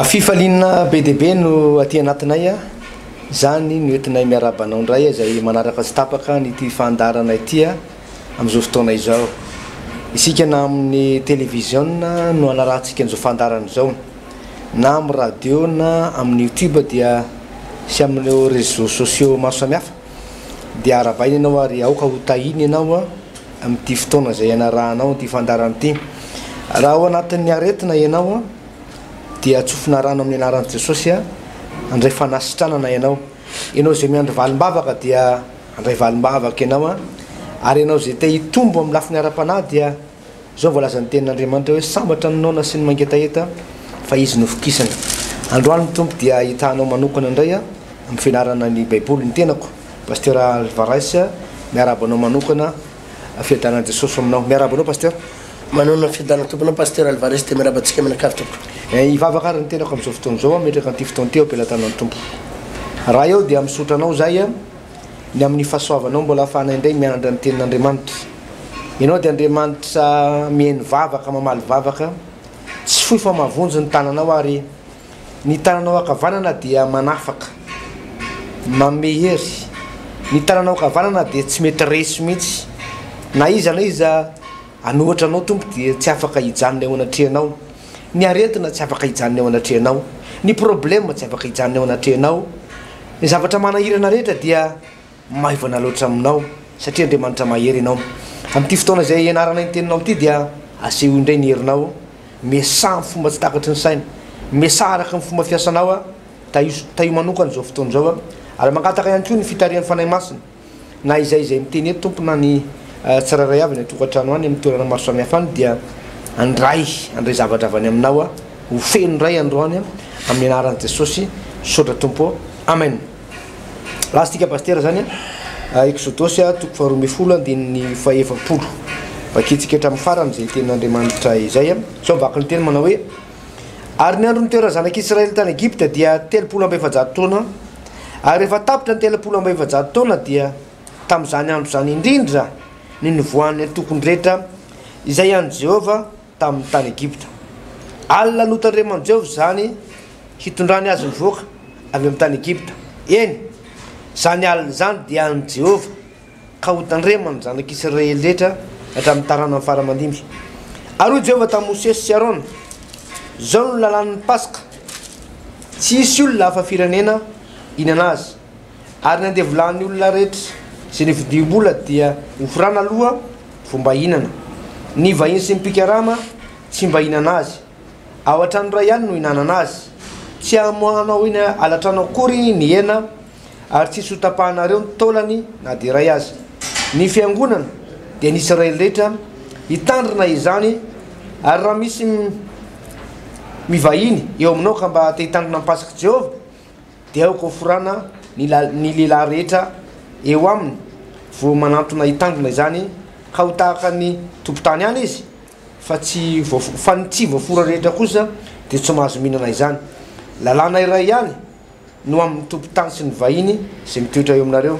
Fifaliana be deabe no aty anatinay a zany no entinay miarabanao ndray izay manaraka sy tapaka nyty fandaranay ty am'izao fotoana izao. Isika na amin'ny télévision no anarahantsika an'izao fandarana izao na amin'ny radio na amin'ny YouTube dia sy amin'ny réseaux sociaux maro samihafa dia arabaina ianao ary aoka ho tahiny ianao amin'ity fotoana izay ianarahanao ty fandarana ty. Raha ao anatin'ny aretina ianao dia atsofina rano amin'ny anaran'i Jesosy andray fanasitranana ianao. Ianao zay miandry valim-bavaka dia andray valim-bavaka ianao ary ianao zay te hitombo amin'ny lafiny ara-panahy dia zao voalazan'ny tenin'Andriamanitra hoe sambatra aminao sy ny mangetaheta fa izy no fokisana. Androany tompo dia hitanao manokana indray amin'ny fianarana ny baiboly ny tenako Pasteur Alvarez miarabanao manokana fiadanan'i Jesosy aminao. Miarabanao Pasteur. Manona fiadanana tomponao Pasteur Alvarez te miarabantsika aminakavy tompo. Ivavaka ary ny tenako amin'izao fotoana izao metraka an'ity fotoana ty ampelantanan'ny tompo. Raha eo dia misotranao zay ny amin'ny fahasoavanao mbola ahafahanay indray mianatra ny tenin'Andriamanitra. Ianao dia Andriamanitra mihaino vavaka mamaly vavaka tsy foy fa mavonjy ny tananao ary ny tananao ankavanana dia manafaka mamehery. Ny tananao ankavanana dia tsy mety resy mihitsy na iza anohatra anao tompo dia tsy afaka hijanona eo anatrehanao. Ny aretina tsy afaka hijanona eo anatrehanao, ny problème tsy afaka hijanona eo anatrehanao. Ny zavatra manahirana rehetra dia maivana loatra aminao satria Andriamanitra mahery ianao. Amin'ity fotoana izay ianaranay ny teninao ity dia aseho indray ny herinao, miasa amin'ny fomba tsy takatry ny saina, miasa araka ny fomba fiasanao taio manokana izao fotoana izao ary mangataka ihany koa ny fitarihan'ny fanahy masina na izay miteny eto tompo na ny tsirairay avy ny tokantrano any amin'ny toerana maro samihafa any dia andray zavatra avy any aminao ho feno ndray androany amin'ny anaran'i Jesosy sotra tompo. Amen. Lastika Pasteur zany Exodus toko 12:20 vakitsika hatramin'ny farany izay tenin'Andriamanitra izay zao baka ny teny manao hoe ary ny andro nitoeran'ny zanak'Israely tany Egypte dia 300 taona ary rehefa tapitra ny 300 taona dia tamin'izany andro zany indrindra ny nivoan'ny tokony rehetra izay any Jehova tamin'ny tany Egypte. Alina notandreman'i Jehova zany hitondrany azy mivoaka avy amin'ny tany Egypte. Eny zany alina zany dia any Jehova ka ho tandremany zanak'Israely rehetra hatramin'ny tarana ny faramandimby. Ary Jehova tamin'i Mosesy sy Arona zao no lalàn'ny Pasika tsy isy olona hafa firenena ihinana azy ary ny andevolan'ny olona rehetra sy ny fidiom-bola dia hofrana aloha fomba hihinana. Ny vahiny sy mipikarama tsy mba hihinana azy, ao an-trano ray ihany no hinanana azy. Tsy amohanao iny alatranao akory ny hena ary tsisy hotapahanareo ny taolany na dia ray azy. Ny fiangonana dia ny Israely rehetra hitandrina izany ary raha misy mivahiny eo aminao ka mba te hitandrina amin'ny Pasika Jehova dia aoka hofrana ny lehilahy rehetra eo aminy vo manantona hitandrina izany ka ho tahaka ny tompon-tany any izy fa tsy voafora rehetra kosa dia tsy mahazo mihinana izany. Lalàna iray ihany no amin'ny tompon-tany sy ny vahiny izay mitoetra eo aminareo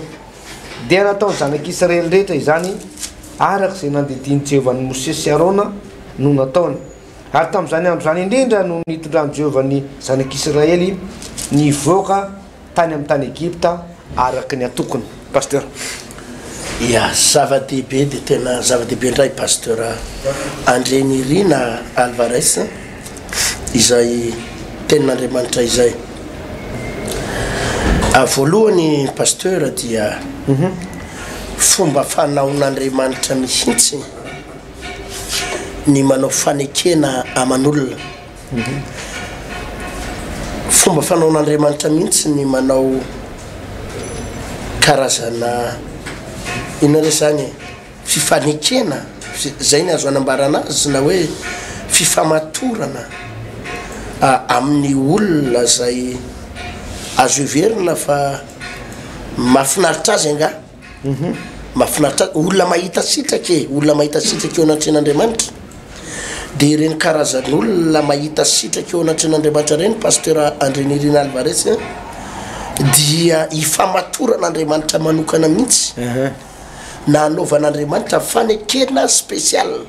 dia nataony zanak'Israely rehetra izany araka izay nandidiny Jehova ny Mosesy sy Arona no nataony. Ary tamin'izany andro zany indrindra no nitondran'i Jehova ny zanak'Israely nivoaka tany amin'ny tany Egypta araka ny atokony. Pasteur. Ya zava-dehibe dia tena zava-dehibe indray Pasteur Andreny Rina Alvarez izay tenin'Andriamanitra izay. Voalohany Pasteur dia fomba fanaon'Andriamanitra mihitsy ny manao fanekena aman'olona. Fomba fanaon'Andriamanitra mihitsy ny manao karazana inona zany fifanekena zay ny azo anambarana azy na hoe fifamatorana amin'ny olona zay azo iverina fa mahafinaritra azy anga mahafinaritra olona mahita sitraka olona mahita sitraka eo anatren'Andriamanitra dia ireny karazan'olona mahita sitraka eo anatren'Andriamanitra ireny Pasteur Andreny Rina Alvarez dia ifamatoran'Andriamanitra manokana mihitsy na anaovan'Andriamanitra fanekena spesial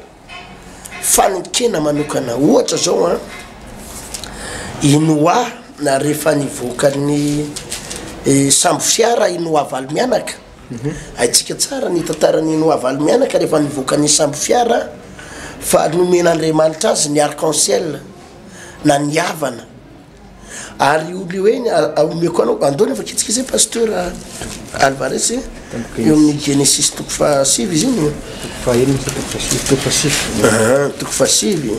fanekena manokana. Ohatra zao inoa na rehefa nivokany sambo fiara inoa valy mianaka aitsika tsara ny tantarany inoa valy mianaka rehefa nivokany sambo fiara fa nomen'Andriamanitra azy ny arc-en-ciel na niavana ary olo hoe omeko anao andao nefa kitsika zay pasteur Alvarez eo amin'ny Genesis toko fahasivy izy iny toko fahasivy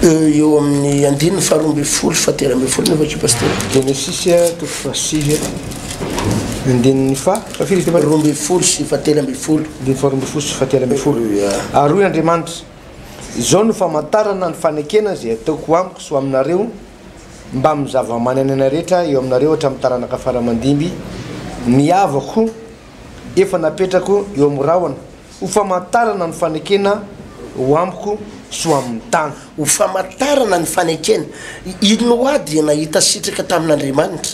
eo amin'ny andininy faharoa amby folo fatelo amby folo nefa kio pasteur Genesis toko fahasivy andininy roa amby folo sy fatelo amby folo andininy faharoa amby folo sy fatelo amby folo ary Andriamanitra izao no famantarana ny fanekena zay ataoko amiko so aminareo mba amin'ny zava-mananana rehetra eo aminareo hatramin'ny taranaka faramandimby ny avako efa napetrako eo amin'ny rahona ho famantarana ny fanekena ho amiko so amin'ny tany ho famantarana ny fanekena ino dia nahita sitraka tamin'Andriamanitra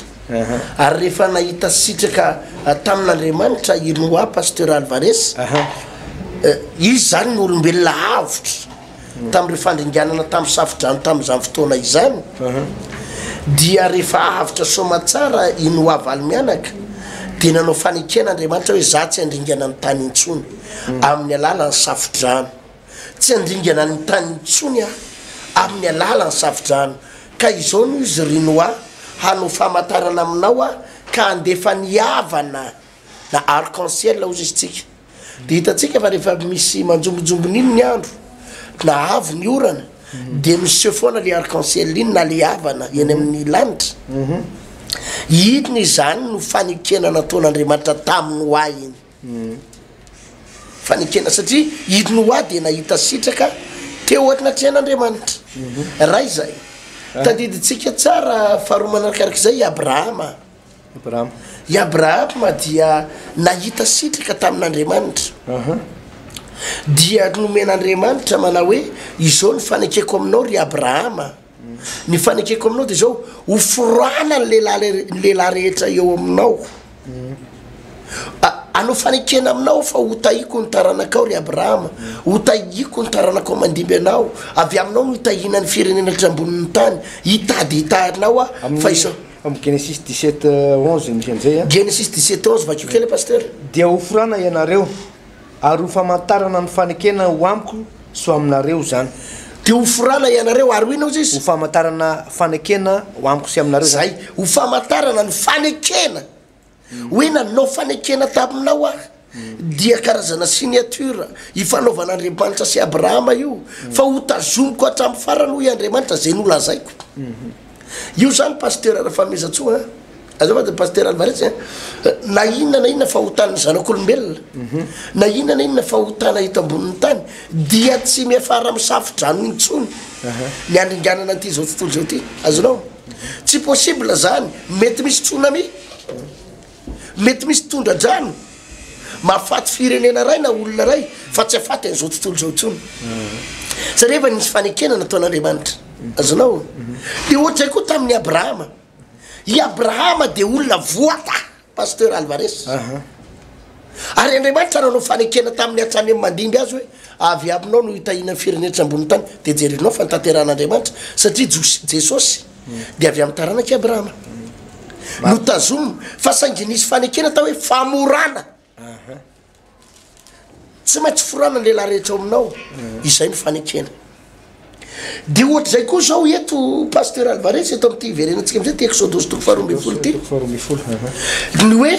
ary rehefa nahita sitraka tamin'Andriamanitra ino pasteur Alvarez izy zany ny olombelona avotra tamin'ireo fandringanana tamin'ny safidrano tamin'izany fotoana izany dia rehefa avotra soma tsara inoa valy mianaka dia nanao faneken'Andriamanitra hoe za tsy handringana ny tany intsony amin'ny alalany safidrano tsy handringana ny tany intsony amin'ny alalany safidrano ka izao no izy rinoa hanao famantarana aminao ka andefa niavana na arc-en-ciel ozy izy tsika dia hitatsika fa rehefa misy manjombojombon'iny ny andro na avo ny orana dia miseho foana le arc-en-ciel iny na le avana eny amin'ny lanitra idiny izany no fanekena nataon'Andriamanitra tamin'ny Noa iny fanekena satria idy Noa dia nahita sitraka teo atrinatrehan'Andriamanitra ray zay tadiditsika tsara faharoa manarakarak'izay Abrahama dia nahita sitraka tamin'Andriamanitra dia nomen'Andriamanitra manao hoe izao ny fanekeko aminao ry Abrahama ny fanekeko aminao dia zao ho forana ny lehilahy rehetra eo aminao anao fanekena aminao fa ho tahiko ny taranakao ry Abrahama ho tahiko ny taranakao mandimby anao avy aminao no hitahina ny firenenatra ambonin'ny tany hitadinao fa izao amin'ny Genesis 17:11 misy an'izay Genesis 17:11 vakio kely pasteur dia ho forana ianareo ary ho famantarana ny fanekena ho amiko so aminareo zany dia ho forana ianareo ary hoina ozy izy ho famantarana fanekena ho amiko sy aminareo zay ho famantarana ny fanekena hoe nanao fanekena taminao dia karazana signature ifanaovan'Andriamanitra sy Abrahama io fa ho tazomiko hatramin'ny farany hoy Andriamanitra zay nolazaiko io zany pasteur Rafamezatsoa azafady pasteur Alvarez na inona fahotana zanak'olombelona na inona fahotana hita ambonin'ny tany dia tsy miafara amin'ny safidrano intsony ny andringanana an'ity zao tontolo zao ty azonao tsy possible zany mety misy tsunami mety misy tondra-drano mahafaty firenena ray na olona ray fa tsy afaty an'izao tontolo zao intsony satria efa nisy fanekena nataon'Andriamanitra azonao dia ohatray koa tamin'ny Abrahama i Abrahama dia olona voata pasteur Alvarez ary Andriamanitra nanao fanekena tamin'ny hatrany amin'ny mandimby azy hoe avy aminao no hitahina ny firenenatra ambony tany dia jerinao fa nitanteran'Andriamanitra satria Jesosy dia avy amin'ny taranak'i Abrahama no tazomo fa saingy nisy fanekena tao hoe famorana tsy maintsy forana ny lehilahy rehetra ao aminao izay no fanekena dia ohatra zay koa zao eto pasteur Alvarez eto amin'ity iverenantsika am'izay ty Exodus toko faharoa amby folo ty ny hoe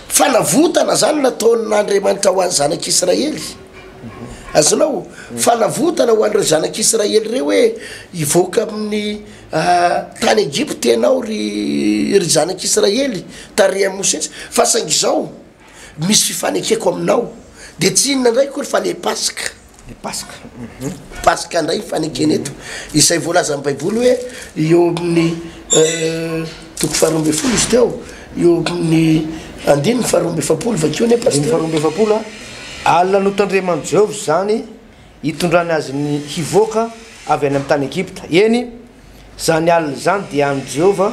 fanavotana zany nataon'Andriamanitra ho an'ny zanak'Israely azonao fanavotana ho an'ireo zanak'Israely reo hoe ivoaka amin'ny tany Egypte ianao ry zanak'Israely tare Mosesy fa saingy zao misy fifanekeko aminao dia tsy inona ndray koa fa le Pasika ndray fanekena eto izay voalaza amin'ny Baiboly hoe eo amin'ny toko faharoa amby folo izy teo eo amin'ny andininy faharoa amby efapolo vakeo ne pasteur faharoa amby efapolo alina notandreman'i Jehovah zany hitondrany azy ny hivoaka avy any amin'ny tany Egypta eny zany alina zany dia any Jehovah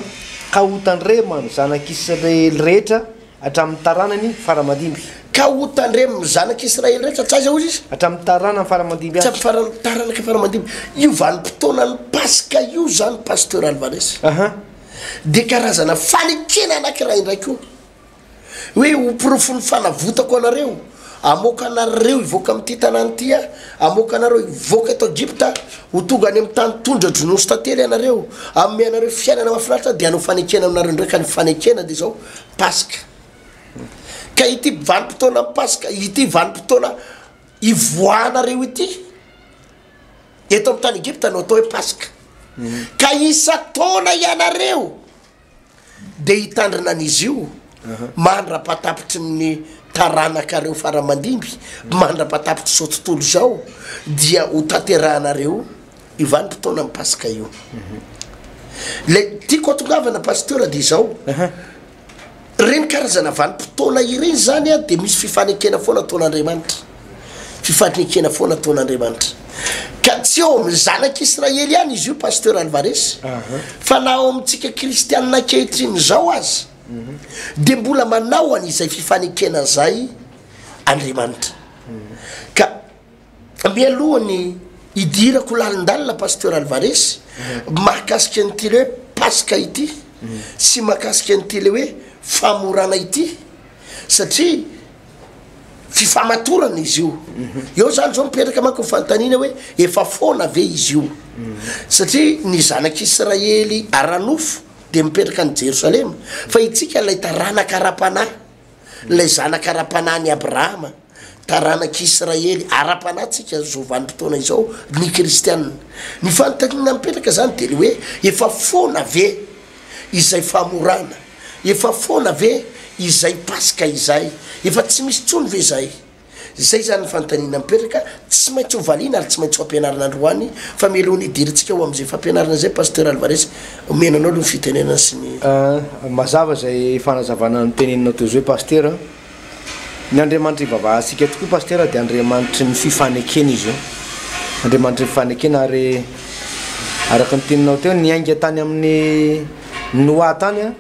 ka ho tandremany zanak'Israely rehetra hatramin'ny taranany faramadimby ka otandre mizanak'Israely rehetra tsy aiza ozy izy hatramin'ny tarana faramandimby tsy taranaka faramandimby io vanim-potoana ny paska io zany pasteur Alvarez de karazana fanekena anankiray indraiky io hoe hoprofo ny fanavotako anareo amoka anareo ivoaka amin'ity tanàny ty a amoka anareo ivoaka eto Egypta ho tonga any amin'ny tany tondra dronosy tantely anareo ame anareo fiainana mahafinaritra de anao fanekena aminareo ndraiky ny fanekena de zao paska ka ity vanim-potoana paska ity vanim-potoana ivoanareo ity eto amin'ny tany Egypta no atao hoe paska ka isa-taona ianareo de hitandrina an'izy io mandra-patapitry ny taranakareo faramandimby mandra-patapitry zao tontolo zao dia ho tanterahanareo ivanim-potoana amin'ny paska io le tiako atongavana pasteur de zao reny karazana vanim-potoana ireny zany a de misy fifanekena foana ataon'Andriamanitra fifanekena foana ataon'Andriamanitra ka tsy eo amin'ny zanak'Israely ihany izy io pasteur Alvarez fa na ao amintsika kristianina ankehitriny zao azy de mbola manao an'izay fifanekena zay Andriamanitra ka mialohany idirako lalindalina pasteur Alvarez mahakasika an'ity le hoe paska ity sy mahakasika an'ity le hoe famorana ity satria fifamatorana izy io eo zany zao mipetraka manko nyfanontaniana hoe efa foana ve izy io satria ny zanak'Israely aranofo de mipetraka ny Jerosalema fa itsika lay taranaka ara-panahy lay zanaka ara-panahy ny Abrahama taranak'Israely ara-panahy tsika zao vanim-potoana izao ny kristianina ny fanontaniana mipetraka zany de le hoe efa foana ve izay famorana efa foana ve izay paska izay efa tsy misy tsony ve zay zany fanontaniana mipetraka tsy maintsy ho valiana ary tsy maintsy ho ampianarana androany fa mialohany idiritsika ho am'izay fampianarana zay pasteur Alvarez omenanao aloha ny fitenenana sy ny mazava zay fanazavana ny teneninao toy zao pasteur ny Andriamanitra ivavahantsika tokoa pasteur de Andriamanitra ny fifanekena izy io Andriamanitra ny fifanekena ary araka ny teninao teo ny ainga tany amin'ny Noa tany a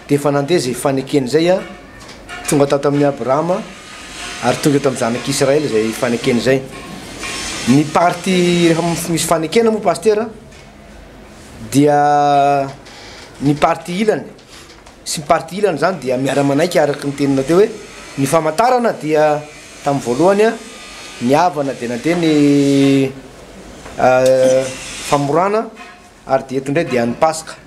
de efa nandeha zay fanekeny zay a tonga tato amin'ny Abrahama ary tonga eto amin'ny zanak'Israely zay fanekeny zay ny party rehefa misy fanekena moa pasteur dia ny party ilany sy ny party ilany zany dia miara-manaiky araka ny teninao teo hoe ny famantarana dia tamin'ny voalohany a ny havana de nandeha ny famorana ary de eto ndray dia ny paska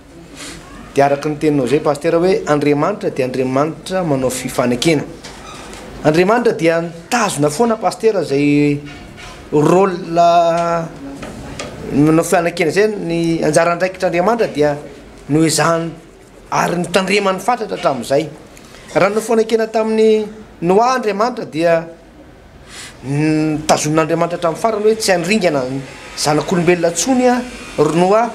de araka ny teninao zay pasteur hoe Andriamanitra de Andriamanitra manao fifanekena Andriamanitra dia nitazona foana pasteur zay rôle manao fifanekena zay ny anjara andraikitra Andriamanitra dia no ezahany ary nitandremany fatratra hatramin'izay raha no fanekena tamin'ny Noa Andriamanitra dia nitazon'Andriamanitra hatramin'ny farany hoe tsy handringana zanak'olombelona tsony a Noa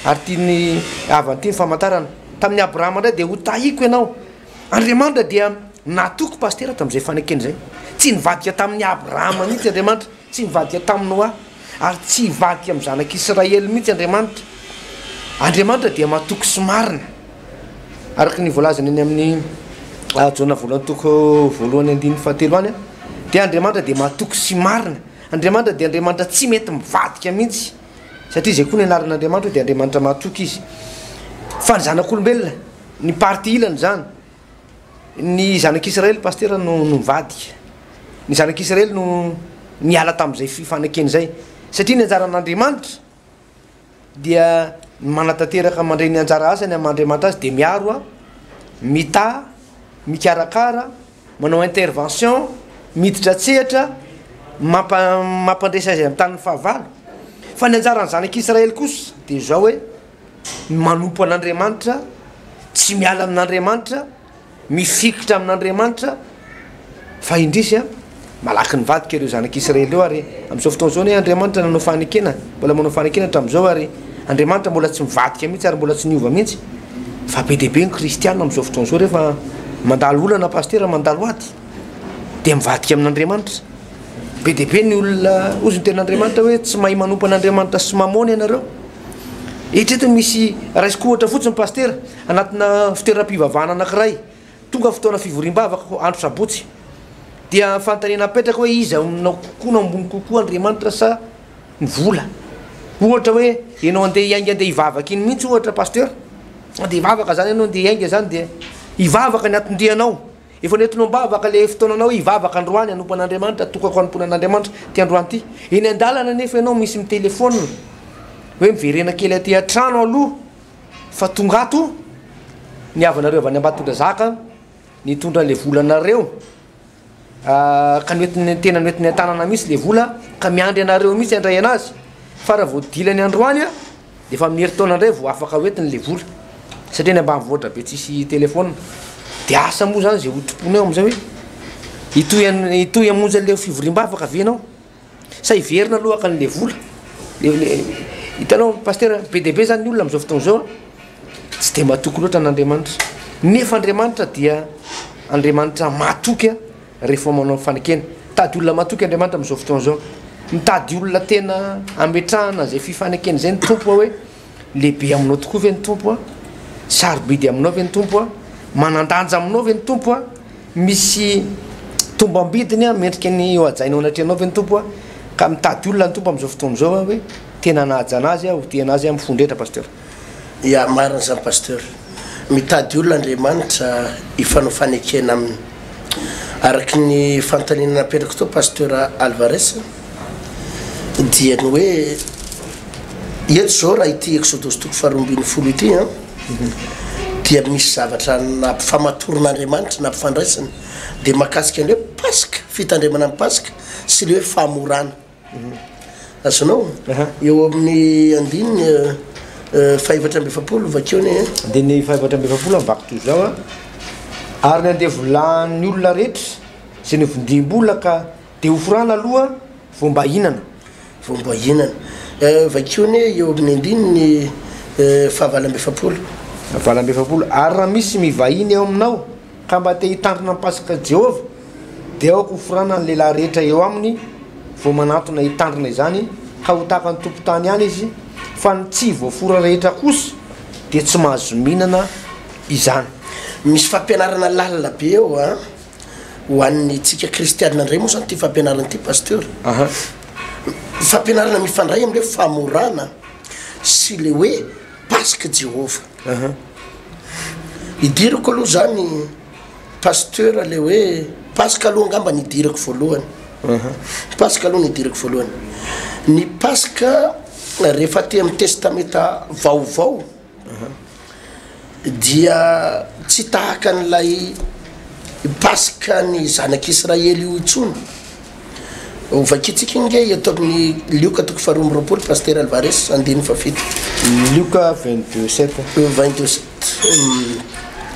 ary tiany avany ty ny famantarana tamin'ny Abrahama ndray de ho tahiko ianao Andriamanitra dia natoko pasteur tamin'izay fanekena zay tsy nivadika tamin'ny Abrahama mihitsy Andriamanitra tsy nivadika tamin'ny Noa ary tsy hivadika amin'ny zanak'Israely mihitsy Andriamanitra dia matoko sy marina araka ny voalazany eny amin'ny jona voalohany toko voalohany andiny fahatelo any de Andriamanitra de matoko sy marina Andriamanitra de Andriamanitra tsy mety mivadika mihitsy satria zay koa ny anaran'Andriamanitra de Andriamanitra matoky izy fa ny zanak'olombelona ny party ilany zany ny zanak'Israely pasteur no mivadika ny zanak'Israely no niala tamin'izay fifanekeny zay satria ny anjaran'Andriamanitra dia manatanteraka mandray ny anjara asany amin'Andriamanitra azy de miaro a mita mikarakara manao intervention miditra tsehatra mampandresa azy amin'ny tanin'ny fahavalo fa ny anjaran'ny zanak'Israely kosa de zao hoe manompo an'Andriamanitra tsy miala amin'Andriamanitra mifikitra amin'Andriamanitra fa indrisy a malaky nivadika ireo zanak'Israely eo ary amin'izao fotoana zao hoe Andriamanitra nanao fanekena mbola manao fanekena hatramin'izao ary Andriamanitra mbola tsy mivadika mihitsy ary mbola tsy niova mihitsy fa be deaibe ny kristianina amin'izao fotoana zao rehefa mandalo olana pasteur mandalo aty de mivadika amin'Andriamanitra be deaibe ny olona ozy ny ten'Andriamanitra hoe tsy mahay manompo an'Andriamanitra sy mamony ianareo eritreto misy raisiko ohatra fotsiny pasteur anatina fitoeram-pivavahana anankiray tonga fotoana fivoriam-bavaka andro sabotsy dia fantanina apetraka hoe izy aminao kokoa no ambony kokoa Andriamanitra sa ny vola ohatra hoe ianao andeha iainga andeha hivavaka iny mihitsy ohatra pasteur andeha hivavaka zany ianao andeha iainga zany dia hivavaka ny atondrianao efa nentinao mbavaka le fotoananao hivavaka androany anompo an'Andriamanitra tokako anomponan'Andriamanitra ty androany ty eny an-dalana nefa ianao misy mitelefona hoe miverena kely aty an-trano aloha fa tonga ato ny avanareo avy any Ambatondrazaka nitondra le volanareo ka noetiny tena noetiny an-tanana misy le vola ka miandry anareo misy andray anazy fa raha voadilany androany a de fa amin'ny herintaona indray vao afaka hoetiny le vola satria ny ambanivohitra be tsisy telefona de asa moa zany zay hotroponao am'izay hoe itoy amonjy an'le fivoriam-bavaka ve anao sa hiverina aloha ka n'le vola hitanao pasteur be de be zany ny olona am'izao fotoana zao tsy de matoky loatra n'Andriamanitra nefa Andriamanitra dia Andriamanitra matoky rehefa manao fanekena tady olona matoky Andriamanitra am'izao fotoana zao mitady olona tena ametrahana zay fifanekeny zay ny tompo hoe lehibe aminao tokoa ve ny tompo a sarobidy aminao ve ny tompo a manandanja aminao ve ny tompo a misy tombam-bidiny a mendrika ny eo ajainao anatrehanao ve ny tompo a ka mitady olona ny tompo am'izao fotoana zao hoe tena nahaja anazy ho tia anazy amin'ny fondretra pasteur ia marina zany pasteur mitady olona Andriamanitra ifanao fanekena aminy araky ny fantanina napetraka to pasteur Alvarez dia ny hoe eto zao raha ity Exodus toko faharoambin'ny folo ity a dia misy zavatra nampifamatoron'Andriamanitra nampifandraisana de makasika ny hoe Pasika fitandremana amin'ny Pasika sy le hoe famorana azonao eo amin'ny andininy fahavatra amby efapolo vakeo ny andininy fahavatra amby efapolo ambako toy zao a ary ny andeha volan'ny olona rehetra zay ny vondim-bola ka de ofrana aloha fomba hinana vakeo ny eo amin'ny andininy fahavalo amby efapolo fahavalo amby efapolo ary raha misy mivahiny eo aminao ka mba te hitandrina amin'ny Pasika Jehova de aoko ofrana ny lehilahy rehetra eo aminy vao manatona hitandrina izany ka ho tahaka ny tompo-tany any izy fa ny tsy voafora rehetra kosa de tsy mahazo mihinana izany misy fampianarana lalina be eo a ho an'ny tsika kristianina indray moa zany ty fampianarana ty pasteur fampianarana mifandray am'le famorana sy le hoe Pasika Jehova idirako aloha zany pasteur le hoe Pasika aloha angamba nidirako voalohany Pasika aloha nidirako voalohany ny Pasika rehefa ty amin'ny testamenta vaovao dia tsy tahaka n'lay Pasika ny zanak'Israely io intsony vakitsika inge eto amin'ny Lioka toko faharoa amby roapolo pasteur Alvarez andininy fafito Lioka 22:7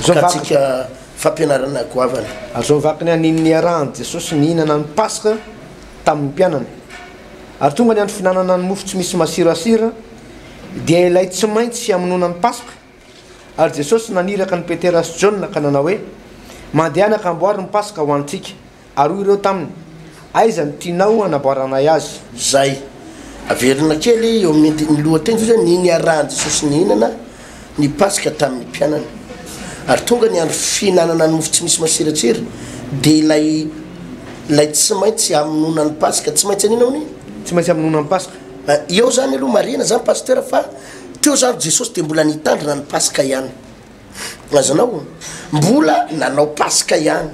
katsika fampianarana goavana azao vakiny anin'ny arahany Jesosy nihinana ny Pasika tamin'ny mpianany ary tonga ny andro finanana ny mofo tsy misy masirasira dia ilay tsy maintsy hamonona ny Pasika ary Jesosy naniraka ny Petera sy John ka nanao hoe mandeha ankamboary ny Pasika ho antsika ary hoy ireo taminy aiza ny tianao anaboaranay azy zay averina kely eo amin'ny lohateny zany niny arahany Jesosy nihinana ny Pasika tamin'ny mpianany ary tonga ny andro fihinanana ny mofo tsy misy masiratsira de ilay tsy maintsy hamonona ny Pasika tsy maintsy anina hony tsy maintsy hamonona ny Pasika eo zany aloha marina zany pasteur fa teo zany Jesosy de mbola nitandrina ny Pasika ihany azanao mbola nanao Pasika ihany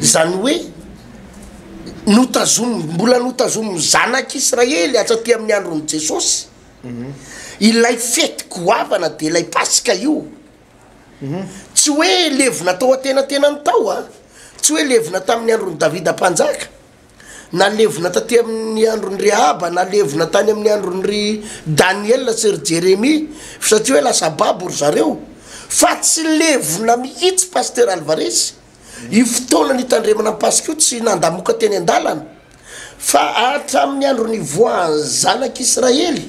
zany hoe mbola notazomy zanak'Israely atsaty amin'ny andron'ny Jesosy ilay fety goavana de ilay Pasika io tsy hoe levona tao atenatena ny tao a tsy hoe levona tamin'ny andron'ny Davida mpanjaka na levona taty amin'ny andron'ny Rehaba na levona tany amin'ny andron'ny Daniel sy Jeremia satria hoe lasa babo ry zareo fa tsy levona mihitsy pasteur Alvarez io fotoana nitandremana amin'ny Pasika io tsy nandamoka teny an-dalana fa hatramin'ny andron'ny voan'ny zanak'Israely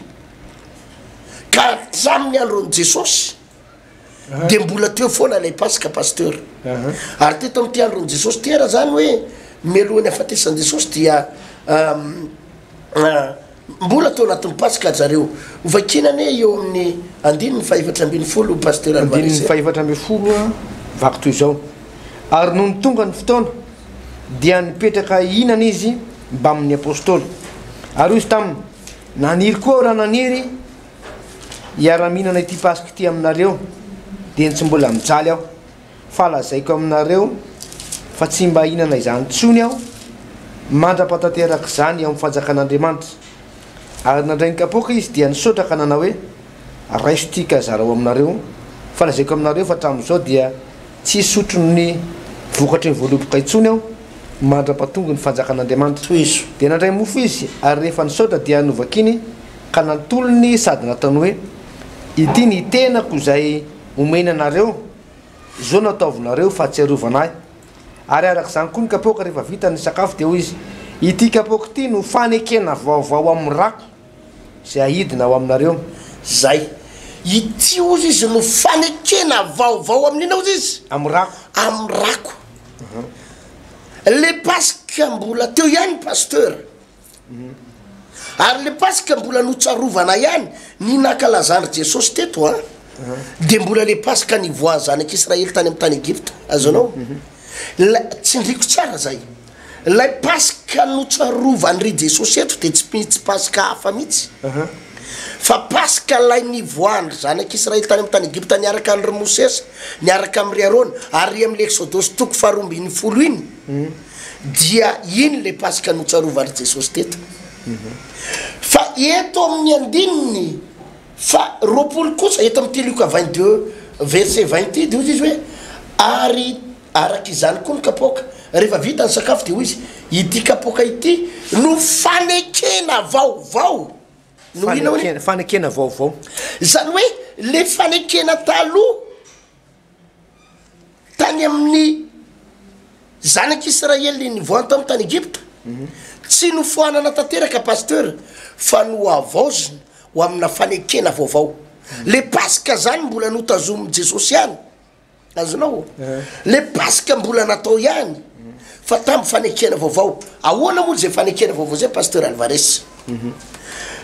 ka hatramin'ny andron'ny Jesosy de mbola teo foana lay Pasika pasteur ary teto amin'ity andron'ny Jesosy tera zany hoe melohan'ny afatesan'i Jesosy dia mbola teo anatin'ny Pasika zareo hovakinany eo amin'ny andininy fahavatra ambin'ny folo pasteur Alvarez andininy fahavatra ambin'ny folo vaky toy zao ary noho ny tonga ny fotoana dia nipetraka inana izy mba amin'ny apôstôly ary izy taminy naniry koa raha naniry iara-mihinana ity pasika ity aminareo dia tsy mbola mijaly aho fa lazaiko aminareo fa tsy mba hinana izany tsony aho mandrapatanteraka zany eo amin'ny fanjakan'Andriamanitra ary nandrainy kapoaka izy dia nisotraka nanao hoe raiso tika zarao aminareo fa lazaiko aminareo fa hatramin'izao dia tsy sotro ny vokatry ny voaloboka itsony aho mandra-patongo ny fanjakan'Andriamanitra toiso dia nandray mofo izy ary rehefa nisotra dia novakiny ka nantolony sady nataony hoe ity ny tenako izay omenanareo zao nataovinareo fa tsiarovanahy ary arak'izany koa ny kapoaka rehefa vita ny sakafo dia hoy izy ity kapoaka ity no fanekena vaovao amin'ny rako zay ahidina ao aminareo zay ity ozy izy no fanekena vaovao amin'ina ozy izy amin'ny rako amin'ny rako le pasika mbola teo ihany pasteur ary le pasika mbola notsarovana ihany ny nakalazany Jesosy teto a dia mbola le pasika nivoa zanak'Israely tany amin'ny tany Egypta azonao tsy ndriko tsara zay lay pasika notsarovany ry Jesosy eto dia tsy mihitsy pasika hafa mihitsy fa pasika lay nivoandry zanak'Israely tany amin'ny tany Egypta niaraka an'ry Mosesy niaraka amin'ry Arona ary amin'le Exodosy toko 12 iny dia iny le pasika notsarovany Jesosy teto fa eto amin'ny andininy fa roapolo kosa eto amin'ny Luka 22 verset 20 dia hoy izy hoe ary arak'izany koa ny kapoaka rehefa vita ny sakafo dia hoy izy ity kapoaka ity no fanekena vaovao no ina hoe fanekena vaovao zany hoe le fanekena taloha tany amin'ny zanak'Israely nivoany tao amin'ny tany Egypta tsy nofoanana tanteraka pasteur fa no avaozina ho amina fanekena vaovao le pasika zany mbola notazomy Jesosy ihany azonao le pasika mbola natao ihany fa tamin'ny fanekena vaovao ahoana moa zay fanekena vaovao zay pasteur Alvarez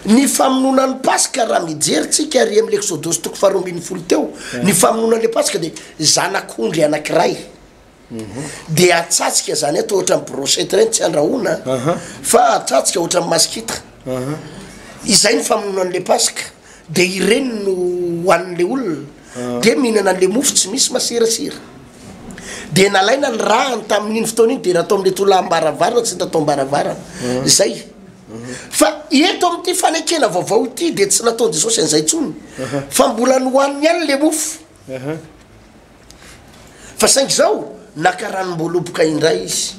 ny famononan'ny pasika raha mijeritsika ary amin'ny Exodosy toko 12 teo ny famononan'le pasika dia zanak'ondry anankiray dia atsatsika zany eto ohatra amin'ny brochette reny tsy andrahona fa atsatsika ohatra amin'ny masikita izay ny famononan'le pasika dia ireny no hoan'le olona dia mihinana an'le mofo tsy misy masirasira dia nalaina ny rahany tamin'iny fotoana iny dia natao amin'le tola ambaravarana tsy natao ambaravarana zay fa eto amin'ity fanekena vaovao ity dia tsy nataony Jesosy an'izay tsony fa mbola nohoaniny ihany le mofo fa saingy zao nakaranom-boaloboka indray izy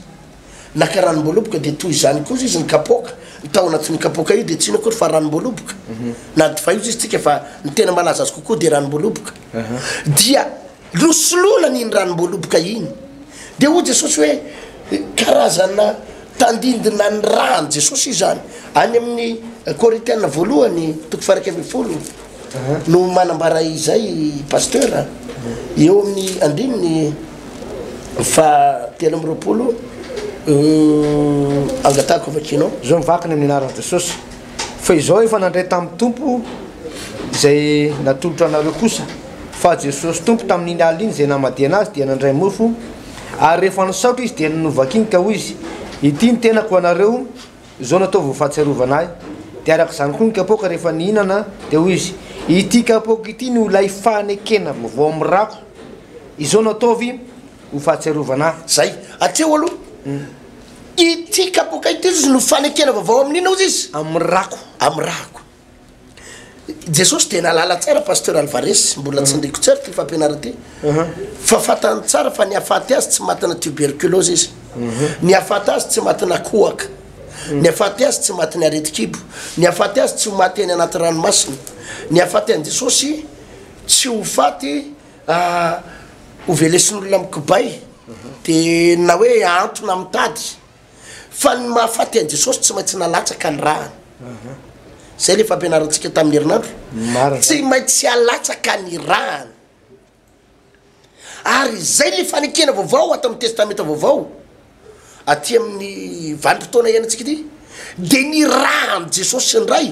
nakaranom-boaloboka dia toy izany koa izy ny kapoaka tao anatin'ny kapoaka io dia tsino koa fa ranom-boaloboka na difa io izy tsika fa ny tena malaza azy kokoa dia ranom-boaloboka dia nosolona ny ranom-boaloboka iny dia hoy Jesosy hoe karazana tandindina ny rano Jesosy izany any amin'ny Korintiana voalohany toko 1:20 no manambara izay pasteur eo amin'ny andininy fa 3:20 angatako vakinao zao mivakiny amin'ny anaran'i Jesosy fa izao efa nandray tamin'ny tompo izay natolotra anareo kosa fa Jesosy tompo tamin'iny alina iny zay namadia anazy dia nandray mofo ary rehefa nisaotra izy dia ninovakiny ka hoy izy ity ny tenako anareo zao natao vao fahatsiarovanahy dia arak'izany koa ny kapoaka rehefa nihinana dia hoy izy ity kapoaka ity no lay fanekena vaovao amin'ny rako izao nataovy ho fahatsiarovanahy zay atreo aloha ity kapoaka ity izy no fanekena vaovao amin'ina ozy izy amin'ny rako Jesosy dia nalala tsara pasteur Alvarez mbola tsy ndriko tsara ty fampianara ty fa fatany tsara fa niafaty azy tsy matina tuberculose izy niafaty azy tsy matina kohaka niafaty azy tsy matina aretikibo niafaty azy tsy ho maty any anaty ranomasina niafaty any Jesosy tsy ho faty ho velesin'olona amin'ny kibay dia na hoe antona amin'ny tady fa ny mahafaty any Jesosy tsy maintsy nalatsaka ny rahany zay le fampianarantsika tamin'ny herinandro tsy maintsy alatsaka ny rahany ary zay le fanekena vaovao ato amin'ny testamenta vaovao aty amin'ny vanim-potoana ianantsika ity dia ny rahany Jesosy ndray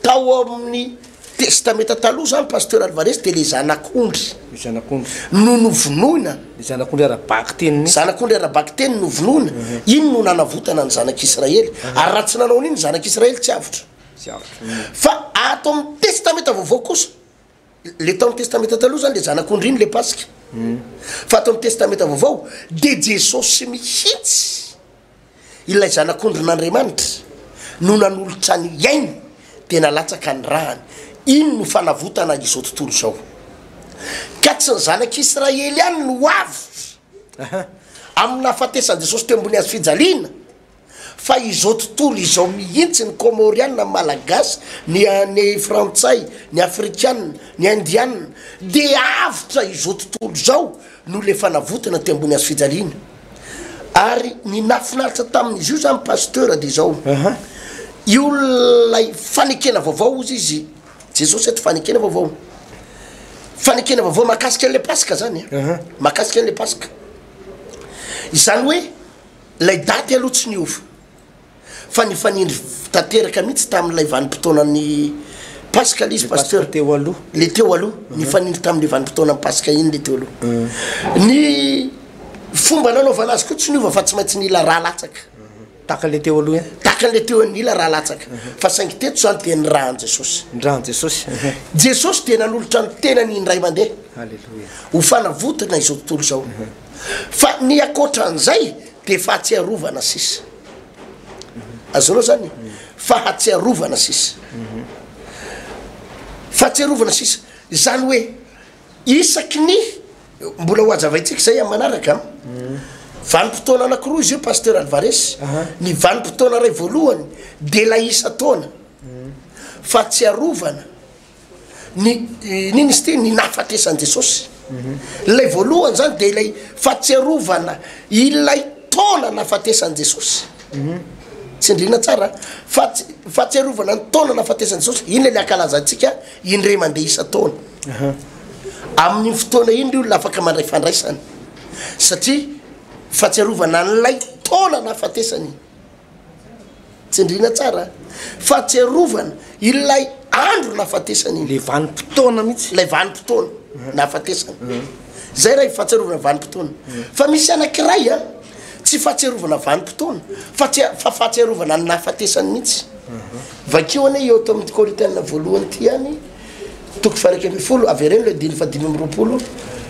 tao amin'ny testameta taloha zany pasteur Alvarez de le zanak'ondry zanak'ondry no novonoina le zanak'ondry arabaky teniny zanak'ondry arabaky teny novonoina iny no nanavotana ny zanak'Israely ary raha tsy nanao an'iny zanak'Israely tsy avotra fa ato amin'ny testameta vaovao kosa le tao amin'ny testameta taloha zany le zanak'ondry iny le pasika fa ato amin'ny testameta vaovao de Jesosy mihitsy ilay zanak'ondry n'Andriamanitra no nanolotra ny iainy de nalatsaka ny rahany iny no fanavotana izao tontolo zao ka tsy ny zanak'Israely ihany no avy amin'ny nahafatesan'i Jesosy teo ambony hazo fijaliana fa izao tontolo izao mihitsy ny Komoriana, Malagasy, ny Frantsay, ny Afrikana, ny Indiana de avitra izao tontolo zao no le fanavotana teo ambony hazo fijaliana ary ny nafinaritra tamin'izy io zany pasteur de zao io lay fanekena vaovao izy Jesosy eto fanekena vaovao makasika an'le pasika zany makasika an'le pasika izany hoe lay daty aloha tsy niova fa ny fanindry tanteraka mihitsy tamin'ilay vanim-potoanan'ny pasika l'izy pasteur le teo aloha ny fanindry tamin'le vanim-potoanan'ny pasika iny le teo aloha ny fomba nanaovana azy koa tsy niova fa tsy maintsy nila raha latsaka takan'le teo aloha takan'le teo nila raha latsaka fa saingy teto zany de ny rahan Jesosy Jesosy de nanolotra ny tenany indray mandeha alleluia ho fanavotana izao tontolo zao fa ny akoatran'izay de fahatsiarovana sisa azonao zany fahatsiarovana sisa fahatsiarovana sisa zany hoe isaky ny mbola ho azavaitsika zay amin'ny manaraka vanim-potoana anankiroa izy io pasteur Alvarez ny vanim-potoana ray voalohany de la isa taona fahatsiarovana niny izy ty ny nahafatesan'i Jesosy lay voalohany zany de ilay fahatsiarovana ilay taona nahafatesan'i Jesosy tsy ndrina tsara fahatsiarovana ny taona nahafatesan'i Jesosy iny le ankalazantsika indray mandeha isa taona amin'ny fotoana iny io lafaka mandray fandraisany satria fahatsiarovana n'lay taona nahafatesany tsy ndrina tsara fahatsiarovana ilay andro nahafatesany le vanim-potoana mihitsy lay vanim-potoana nahafatesany zay raha fahatsiarovana vanim-potoana fa misy anankiray tsy fahatsiarovana vanim-potoana fa fahatsiarovana ny nahafatesany mihitsy vakeo ane eo to amin'ny Korintiana voalohany ty any toko faharaiky amby folo avereny le dimy fadimy amby roapolo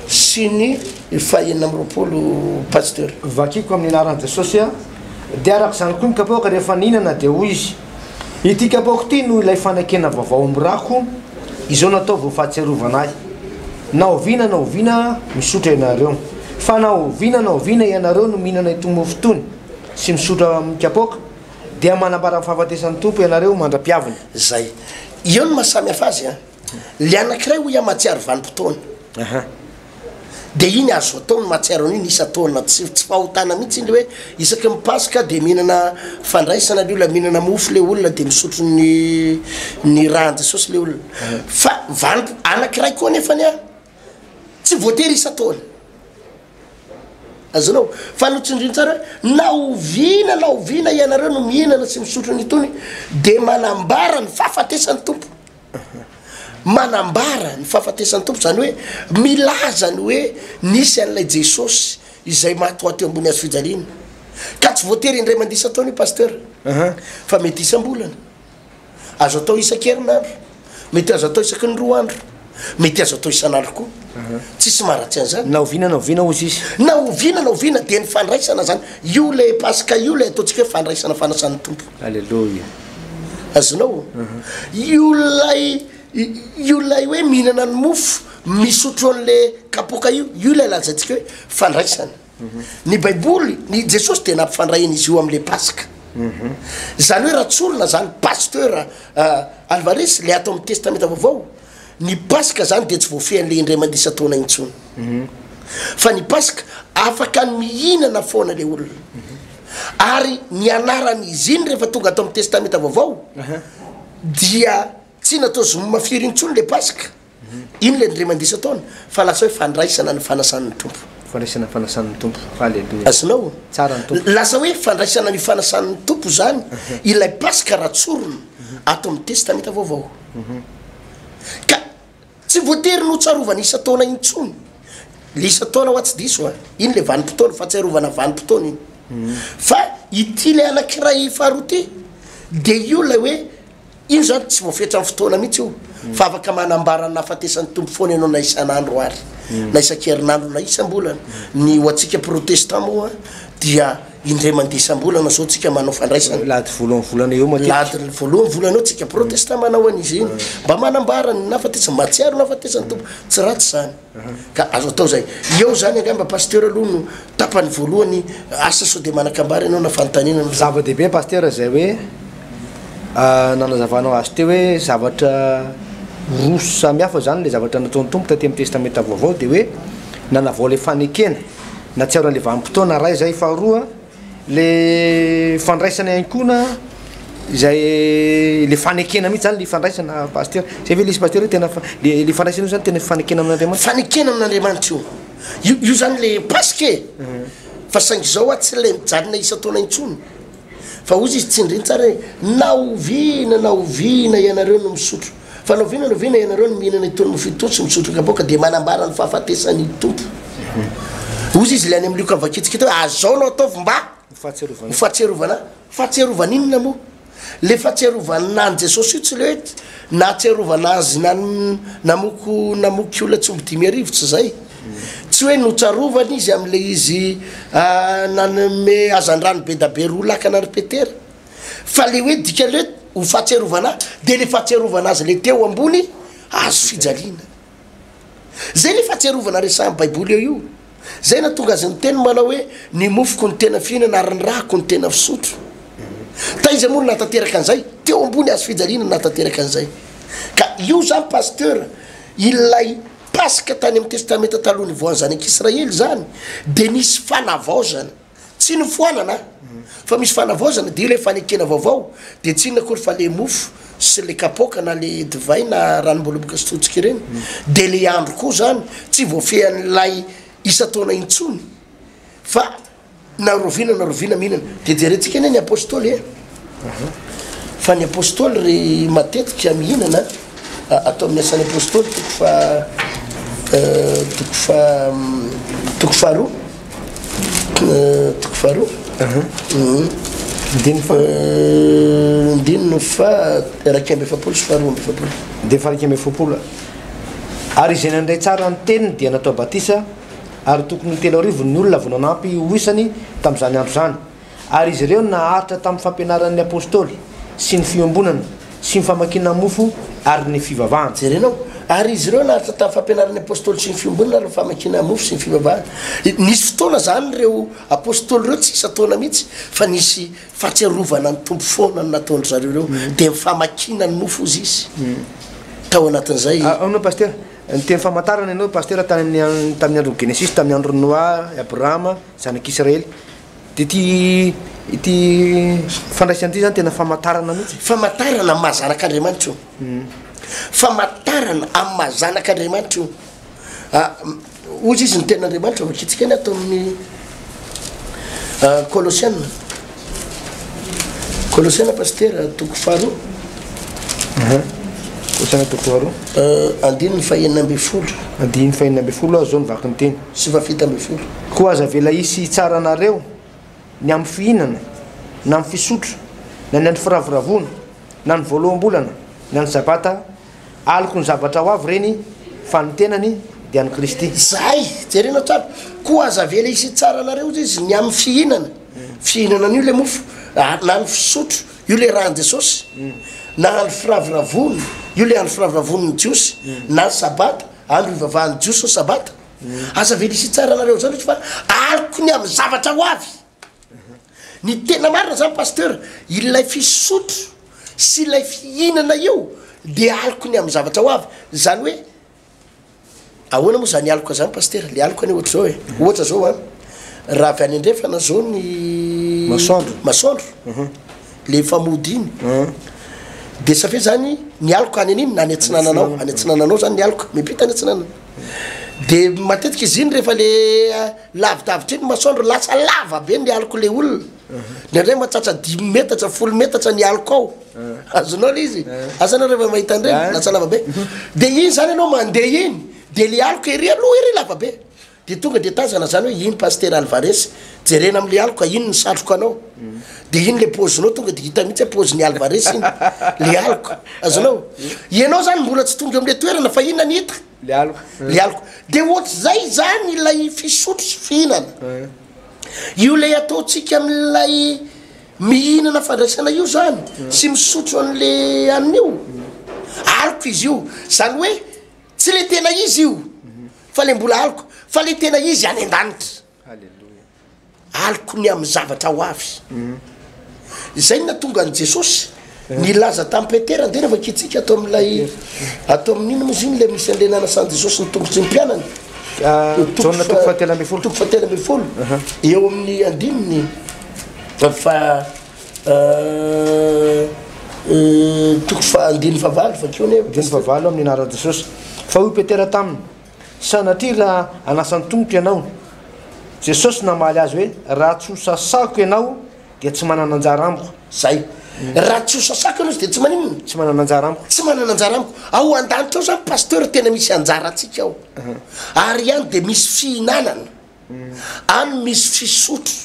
sy ny fahenina amby roapolo pasteur vakiko amin'ny anaran'i Jesosy de araka zany koa ny kapoaka rehefa ninana de hoy izy ity kapoaka ty no ilay fanekena vaovao amrako izao natao vao fahatsiarovana ahy naoviana misotra ianareo fa naoviana ianareo no mihinana itony mofo tony sy misotra amin'ny kapoaka dia manambara ny fahafatesan'ny tompo ianareo mandra-piaviny zay io no mahasamy hafa azy le anankiray ho mahatsiaro vanim-potoana de iny azo atao ny mahatsiaro an'iny isa taona tsy fahotana mihitsy iny le hoe isaky mipasika de mihinana fandraisana le olona mihinana mofo le olona de misotro ny rahan Jesosy le olona fa anankiray koa nefany tsy voatery isa taona azonao fa notsindriny tsara naoviana ianareo no mihinana sy misotro nytony de manambara ny fahafatesan'ny tompo manambara ny fahafatesan'ny tompo zany hoe milazany hoe nisy an'ilay Jesosy izay mahatoa teo ambony hazo fijaliana ka tsy voatery indray mandisa taony pasteur fa mety isam-bolana azo atao isan-kerinandro mety azo atao isaky ny 2 andro mety azo atao isan'andro koa tsisy maratsy an'izany naoviana ozy izy naoviana de ny fandraisana zany io le pasika io le ataontsika hoe fandraisana fanasan'ny tompo alleluia azonao io lay hoe mihinana ny mofo misotro an'le kapoka io lay lazantsika hoe fandraisana ny baiboly ny Jesosy de nampifandrainy izy io am'le pasika zany hoe raha tsolona zany pasteur Alvarez le atao amin'ny testameta vaovao ny pasika zany de tsy voafehan'le indray mandisa taona intsony fa ny pasika afaka mihinana foana le olona ary ny anaran'izy iny rehefa tonga atao amin'ny testameta vaovao dia tsy natao zomy mafiry intsony le pasika iny le indray mandisa taona fa lasa hoe fandraisana ny fanasan'ny tompo alleluia azonao lasa hoe fandraisana ny fanasan'ny tompo zany ilay pasika raha tsorona atao amin'ny testameta vaovao ka tsy voatery no tsarovana isa taona intsony le isa taona ho atsy diso a iny le vanim-potoana fa tsy arovana vanim-potoana iny fa ity le anakiray faharoa ty de io la hoe ino zany tsy voafetra amin'ny fotoana mihitsy io fa afaka manambarana nafatesan'ny tompo foana ianao na isan'andro ary na isan-kerinandro na isam-bolana ny ho atsika protestant moa dia indray mandeha isam-bolana zao tsika manao fandraisana lady voalohany volana eo lady voalohany volana eo tsika protestant manao an'izy iny mba manambarany nafatesany matsiaro nafatesany tompo tsy ratsy zany ka azo atao zay eo zany angamba pasteur aloha no tapany voalohany asa sao de manakambara ianao na fanontaniana zava-dehibe pasteur zay hoe nanazavanao azy teo hoe zavatra roso samihafa zany le zavatra nataony tompo taty amin'ny testamenta vaovao de hoe nanavao le fanekena na tsy aorana le vanim-potoana ray zay faharoa le fandraisana ainkona zay le fanekena mihitsy zany le fandraisana pasteur zay ve le izy pasteur tena le fandraisana io zany tena fanekena amin'andriamanitra fanekena amin'andriamanitra io zany le paske fa saingy zao a tsy le mijanona isa taona intsony fa ozy izy tsindriny tsara hoe naovina ianareo no misotro fa naovina ianareo no mihinana itony mofitotsy misotro kaboka de manambara ny fahafatesany tompo ozy izy le any am'lioka vakitsikita hoe azao nao ataovy mba fahatserovana inona moa le fahatserovana jesosy io tsy le hoe na tserovana azy namoky olona tsy omby 10,000 tsy zay tsy hoe notsarovany izy am'le izy nanome azandrano be da be roa laka naripetera fa le hoe dika le ho fahatserovana de le fahatserovana azy le teo ambony azo fijaliana zay le fahatserovana resahan'ny baiboly eo io zay na tonga azy ny teny manao hoe ny mofoko ny tena fihinana ary ny rako ny tena fisotro ta izy amono natateraka an'izay teo ambony azo fijaliana natateraka an'izay ka io zany pasteur ilay pasika tany amin'ny testamenta taloha ny voany zany an'Israely zany de nisy fanavaozana tsy ny foanana fa misy fanavaozana de le fanekena vaovao de tsy inakory fa le mofo sy le kapoka na le divay na ranom-boloboka sy totsika ireny de le andro koa zany tsy voafehan'lay isa taona intsony fa narovina mihinana de jerentsika eny ny apôstôly fa ny apôstôly ry matetika mihinana atao amin'ny asan'ny apôstôly toko faharoa ndininy fa raiky amby efapolo sy faharoa amby efapolo de fa raiky amby efapolo ary izay nandray tsara ny teniny dia natao batisa ary tokony telo arivo ny olona vonanampy hoisany tamin'izany andro zany ary izy ireo naharitra tamin'ny fampianaran'ny apôstôly sy ny fiombonana sy ny famakina mofo ary ny fivavahana jerenao ary izy ireo naharitra tamin'ny fampianaran'ny apôstôly sy ny fiombonana ary ny famakina mofo sy ny fivavahana nisy fotoana zany reo apôstôly reo tsy isa taona mihitsy fa nisy fahatserovana ny tompo foana ny nataondry zareo reo de mifamakina ny mofo izy izy tao anatin'izay aonao pasteur ny teny famantarana ianao pasteur tamin'ny andro genesis tamin'ny andro noa abrahama zanak'israely de ity fandraisany ity zany tena famantarana mihitsy famantarana amin'ny mahazanak'andriamanitra io famantarana amin'ny mahazanak'andriamanitra io ozy izy ny ten'andriamanitra vakitsika ny atao amin'ny kolosiana pasteur toko faharoa andininy fahenina amby folo azao nivaky ny teny sy fafita amby folo koa aza vela isy tsara anareo ny amin'ny fihinana na amin'ny fisotro na ny andro firavoravona na ny voaloham-bolana na ny sabata aliko ny zavatra ho avy reny fa ny tenany de any Kristy zay jerena tsara koa aza vela isy tsara anareo izy ny amin'ny fihinana n'io le mofo na ny fisotro io le rahan'i Jesosy na ny firavoravony io le andro firavoravon'ny jiosy na ny sabata andro ivavahan'ny jiosy o sabata aza vela isy tsara anareo zany fa aliko ny amin'ny zavatra ho avy ny tena marina zany pasteur ilay fisotro sy ilay fihinana io de aliko ny amin'ny zavatra ho avy zany hoe ahoana moa zany aliko zany pasteur le aliko any ohatra zao ohatra zao a raha avy any andrefana zao ny masoandro le famody iny de safe zany ny aliko any an'iny na ny atsinananao zany ny aliko mipita ny atsinanana de matetika izy iny rehefa le lavidavitra iny masoandro lasa lava be ny aliko le olona nindray mahatratra 10 metatra 10 metatra ny aloko ao azonao le izy azanao rehefa mahita andreny lasa lavabe de iny zany anao mandeha iny de le aloko ery aloha ery lavabe de tonga de tazana zany hoe iny pasteur Alvarez jerena am'le aloko iny ny satroko anao de iny le pozinao tonga de hita mihitsy pozy ny Alvarez iny le aloko azonao ianao zany mbola tsy tonga am'le toerana fa inona ny hita le aloko de ohatry zay zany ilay fisotro sy fihinana io lay ataotsika am'lay mihinana fandraisana io zany sy misotro an'le an'io aloko izy io zany hoe tsy le tena izy io fa le mbola aloko fa le tena izy any an-danitra aloko ny amin'ny zavatra ho avy zay na tonga an' Jesosy nilaza tamin'ny Petera ndena fa kitsika atao am'lay atao amin'ino moa ziny le misy andenana san Jesosy ny tongotry ny mpianany Jona toko fahatelo ambin'ny folo toko fahatelo ambin'ny folo eo amin'ny andininy fa toko andiny favalo fa keo andiny favalo amin'ny anaran'i Jesosy fa hoy Petera taminy sanatria raha anasan'ny tongotry ianao Jesosy namaly azy hoe raha tsy ho sasako ianao dia tsy manana anjara amiko zay raha tsy ho sasako ianao de tsy maninona tsy manana anjara amiko tsy manana anjara amiko ao an-danitra ao zany pasteur tena misy anjara atsika ao ary ihany de misy fihinanana any misy fisotro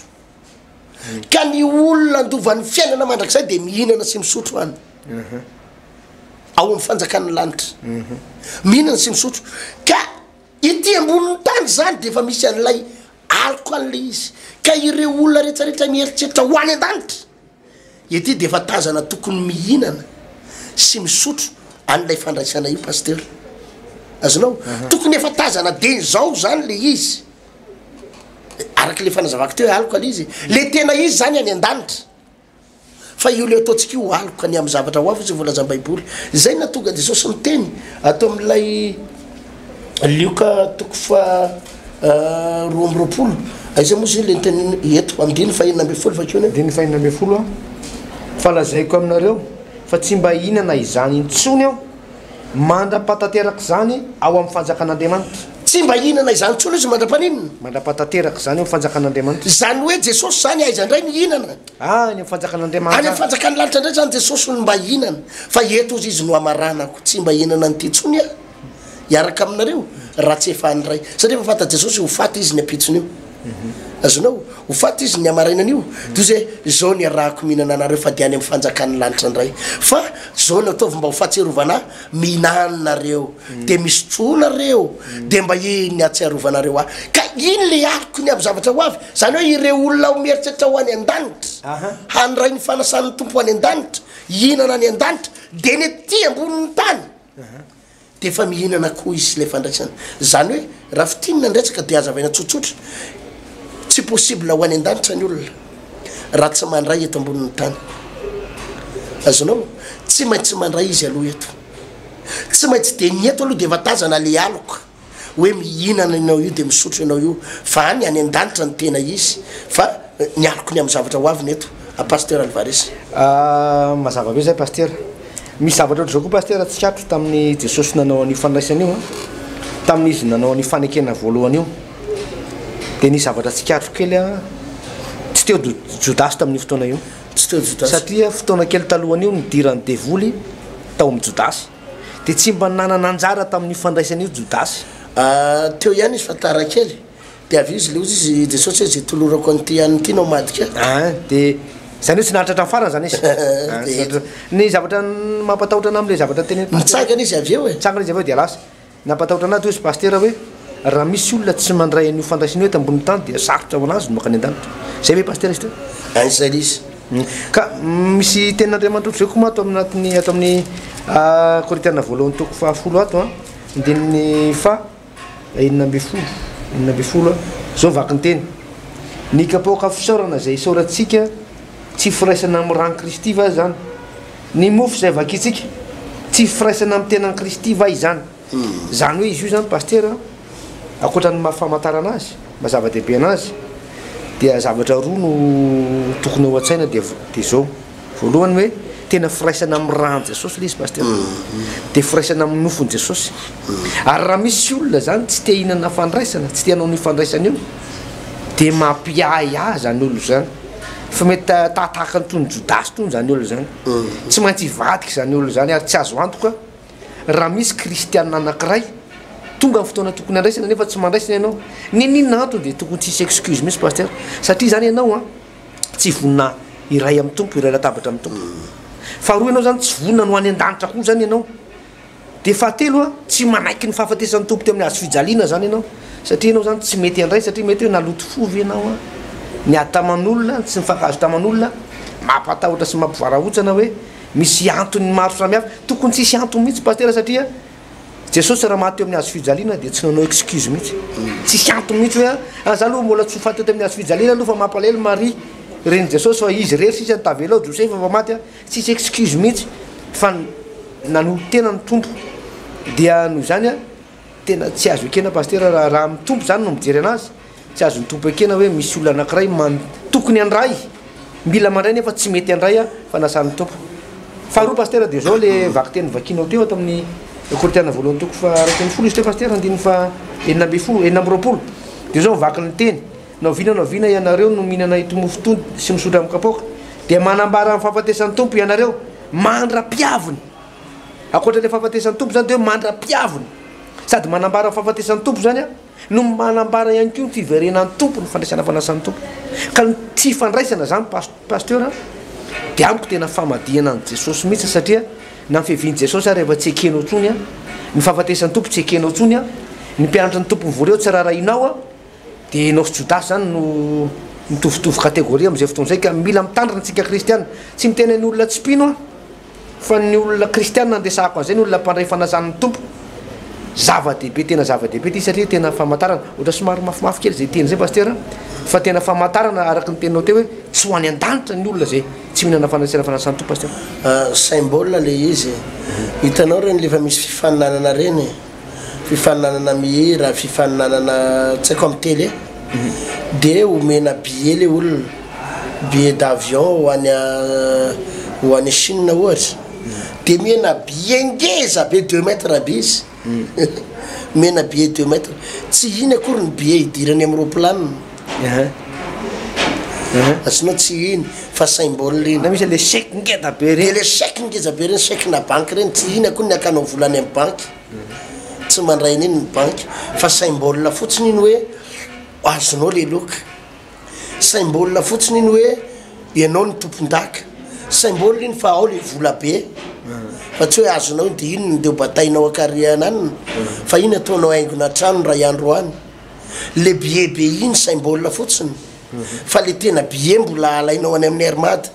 ka ny olona andovan'ny fiainana mandrakizay de mihinana sy misotro any ao amin'ny fanjakan'ny lanitra mihinana sy misotro ka ity ambonin'ny tany zany de efa misy an'ilay aloko an'le izy ka ireo olona rehetrarehetra mieritreritra ho any an-danitra ity de efa tazana tokony mihinana sy misotro an'ilay fandraisana io pasteur azonao tokony efa tazana de zao zany le izy araky le fanazavako teo aloko al izy le tena izy zany any an-danitra fa io le ataotsika io aloko any amin'ny zavatra ho avy izy volazan'ny baiboly zay na tonga Jesosy miteny atao amin'ilay Lioka toko fa 12 aiza moa zay le teny eto amdiny fahinana ambin'ny folo fa keo andiny fahinana ambin'ny folo fa lazaiko aminareo fa tsy mba hinana izany intsony aho mandra-patateraka zany ao amin'ny fanjakan'Andriamanitra tsy mba hinana izany intsony izy mandra-paninona mandra-patateraka zany ao amin'ny fanjakan'Andriamanitra zany hoe Jesosy zany aiza ndray ny hinana any amin'ny fanjakan'Andriamanitra any amin'ny fanjakan'ny lanitra ndray zany Jesosy no mba hinana fa eto izy no amaranako tsy mba hinana nyty intsony a iaraka aminareo raha tsy efa anyray satria fa fata Jesosy ho faty izy ny apitsony io azonao ho faty izy ny amarainany io toy zay zao ny arahako mihinana anareo fa de any amin'ny fanjakan'ny lanitra ndray fa zao ny ataovy mba ho fahatserovana mihinanareo de misy tronareo de mba iny atsiarovanareo ka iny le aloko ny amin'ny zavatra ho avy zany hoe ireo olona ho mieritreritra ho any an-danitra handray ny fanasan'ny tompo any an-danitra hihinana any an-danitra de ny ty ambonin'ny tany de efa mihinana koa izy le fandraisana zany hoe raha fitinina ndratsaka de azavaina tsotsotra tsy possible ho any an-danitra ny olona raha tsy mandray eto ambonin'ny tany azonao tsy maintsy mandray izy aloha eto tsy maintsy de ny eto aloha de efa tazana le aloko hoe mihinana ianao io de misotro ianao io fa any any an-danitra ny tena izy fa ny aloko ny amin'ny zavatra ho avy ny eto a pasteur Alvarez mazava be zay pasteur misy zavatra ohatry zao koa pasteur tsikatro tamin'ny Jesosy nanao any fandraisana io tamin'izy nanao any fanekena voalohany io de ny zavatra tsikatro kely tsy teo Jodasy tamin'ny fotoana io tsy teo Jodasy satria fotoana kely talohany io nidirany devoly tao amin'ny Jodasy de tsy mba nanana anjara tamin'ny fandraisana io Jodasy teo ihany izy fa tara kely de avy izy le ozy izy Jesosy hoe zay tolorako an'ity any ty nao madika de zany hoe tsy nahatratra ny farany zany izy ny zavatra mampatahotra ana am'le zavatra teny mitsangana izy avy eo e mitsangana izy avy eo de lasa nampatahotra anazy hoe pasteur hoe raha misy olona tsy mandray an'io fandraisana io eto ambony tany de sarotra ho anazy noka any an-danitra zay hoe pasteur izy teo an'izay izy ka misy tenin'Andriamanitra ohatry zay koa ma ato aminatiny ato amin'ny Korinthiana voalohany toko fahafolo ato andininy fa enina amby folo zao vaky ny teny ny kapoaka fisaorana zay isaorantsika tsy firaisana amin'ny rano Kristy va zany ny mofo zay vakitsika tsy firaisana amin'ny tenan'ny Kristy va izany zany hoe izy io zany pasteur akoatra ny mahafamantarana azy mazava-dehibe anazy dia zavatra roa no tokony ho an-tsaina de zao voalohany hoe tena firaisana amin'ny rano Jesosy le izy pasteur de firaisana amin'ny nofony Jesosy ary raha misy olona zany tsy te hinana fandraisana tsy te hanao ny fandraisana io de mampiay zany olo zany fa mety tataka nytony jodasy tony zany olo zany tsy maintsy ivadiky zany olo zany ary tsy azo antoka raha misy kristianina anankiray tonga amin'ny fotoana tokony andraisana nefa tsy mandraisana ianao ninina antony de tokony tsisy excuse misy paster satria zany ianao a tsy vonina iray amin'ny tompo iray latabatra amin'ny tompo faharoa ianao zany tsy vonina no any an-danitra koa zany ianao de fahatelo a tsy manaiky ny fahafatesan'ny tompo ty amin'ny azo fijaliana zany ianao satria ianao zany tsy mety andray satria mety hoe naloto fovy ianao a ny ataman'olona tsy mifankazo taman'olona mampatahotra sy mampivoarahotsana hoe misy antony maro samihafa tokony tsisy antony mihitsy paster satria Jesosy raha maty amin'ny hazo fijaliana de tsy nanao excuse mihitsy tsisy antony mihitsy hoe za aloha mbola tsy faty amin'ny hazo fijaliana aloha fa mampalahelo Marie reny Jesosy fa izy rery sisa tavela ao Josefa fa maty a tsisy excuse mihitsy fa nanolo tena ny tompo dia noho zany a tena tsy azo ekena paster raha amin'ny tompo zany no mijery anazy tsy azo ny tompo ekena hoe misy olona anankiray tokony andray mila mandray nefa tsy mety andray a fa nasan'ny tompo faharoa paster de zao le vaky teny vakinao teo ato amin'ny Kortiana voalohany toko fa raiky ny folo izy teo paster andiny fa enina amby roapolo de zao vaky ny teny naovinana ianareo no mihinana itomofo tony sy misotra amin'ny kapoka de manambara amin'ny fahafatesan'ny tompo ianareo mandra-piavony akoatra le fahafatesan'ny tompo zany de hoe mandra-piavony sady manambara fahafatesan'ny tompo zany a no manambara ihany koa ny fiverenan'ny tompo ny fandraisana fanasan'ny tompo ka tsy fandraisana zany paster de amiko tena famadihana ny Jesosy mihitsy satria na fiheviany Jesosy rehefa tsy ekenao tsony a ny fahafatesan'ny tompo tsy ekenao tsony a ny mpianatra ny tompo mivoareo tsy rarahinao a de nao sy jodasy zany no mitovitovy kategoria am'izay fotoana zay ka mila mitandrina antsika kristiana tsy mitena ny olona tsy pino a fa ny olona kristiana andesahako an'izay ny olona mpandray fanasan'ny tompo zava-dehibe tena zava-dehibe ty satria tena famantarana ohatra somary mafimafy kely zay teny zay paster fa tena famantarana araky ny teninao teo hoe tsy ho any an-danitra ny olona zay tsy mihinana fanaisana fanasan'ny tompo paster symbole le izy hitanao reny lefa misy fifaninanana reny fifaninanana mihira fifaninanana tsy haiko amin'ny tele de omena billet le olona billet d'avion ho any Chine ohatra de mena billet ngeza be 2 mètres be izy mena billet 2 mètres tsy iny akory ny billet idirany amin'ny roplanina asinao tsy iny fa symbole reny na misy le chèque ngeza be reny le chèque ngeza be reny chèque na banque reny tsy iny akory ny akanao volany amin'ny banque tsy mandray neny ny banque fa symbole fotsiny iny hoe azonao le loka symbole fotsiny iny hoe ianao ny tompon-daka symbole iny fa ao le vola be fa tsy hoe azonao iny de iny de batainao akarianany fa iny ataonao haingona trano ray andro any le billet be iny symbole fotsiny fa le tena billet mbola alainao any amin'ny Armada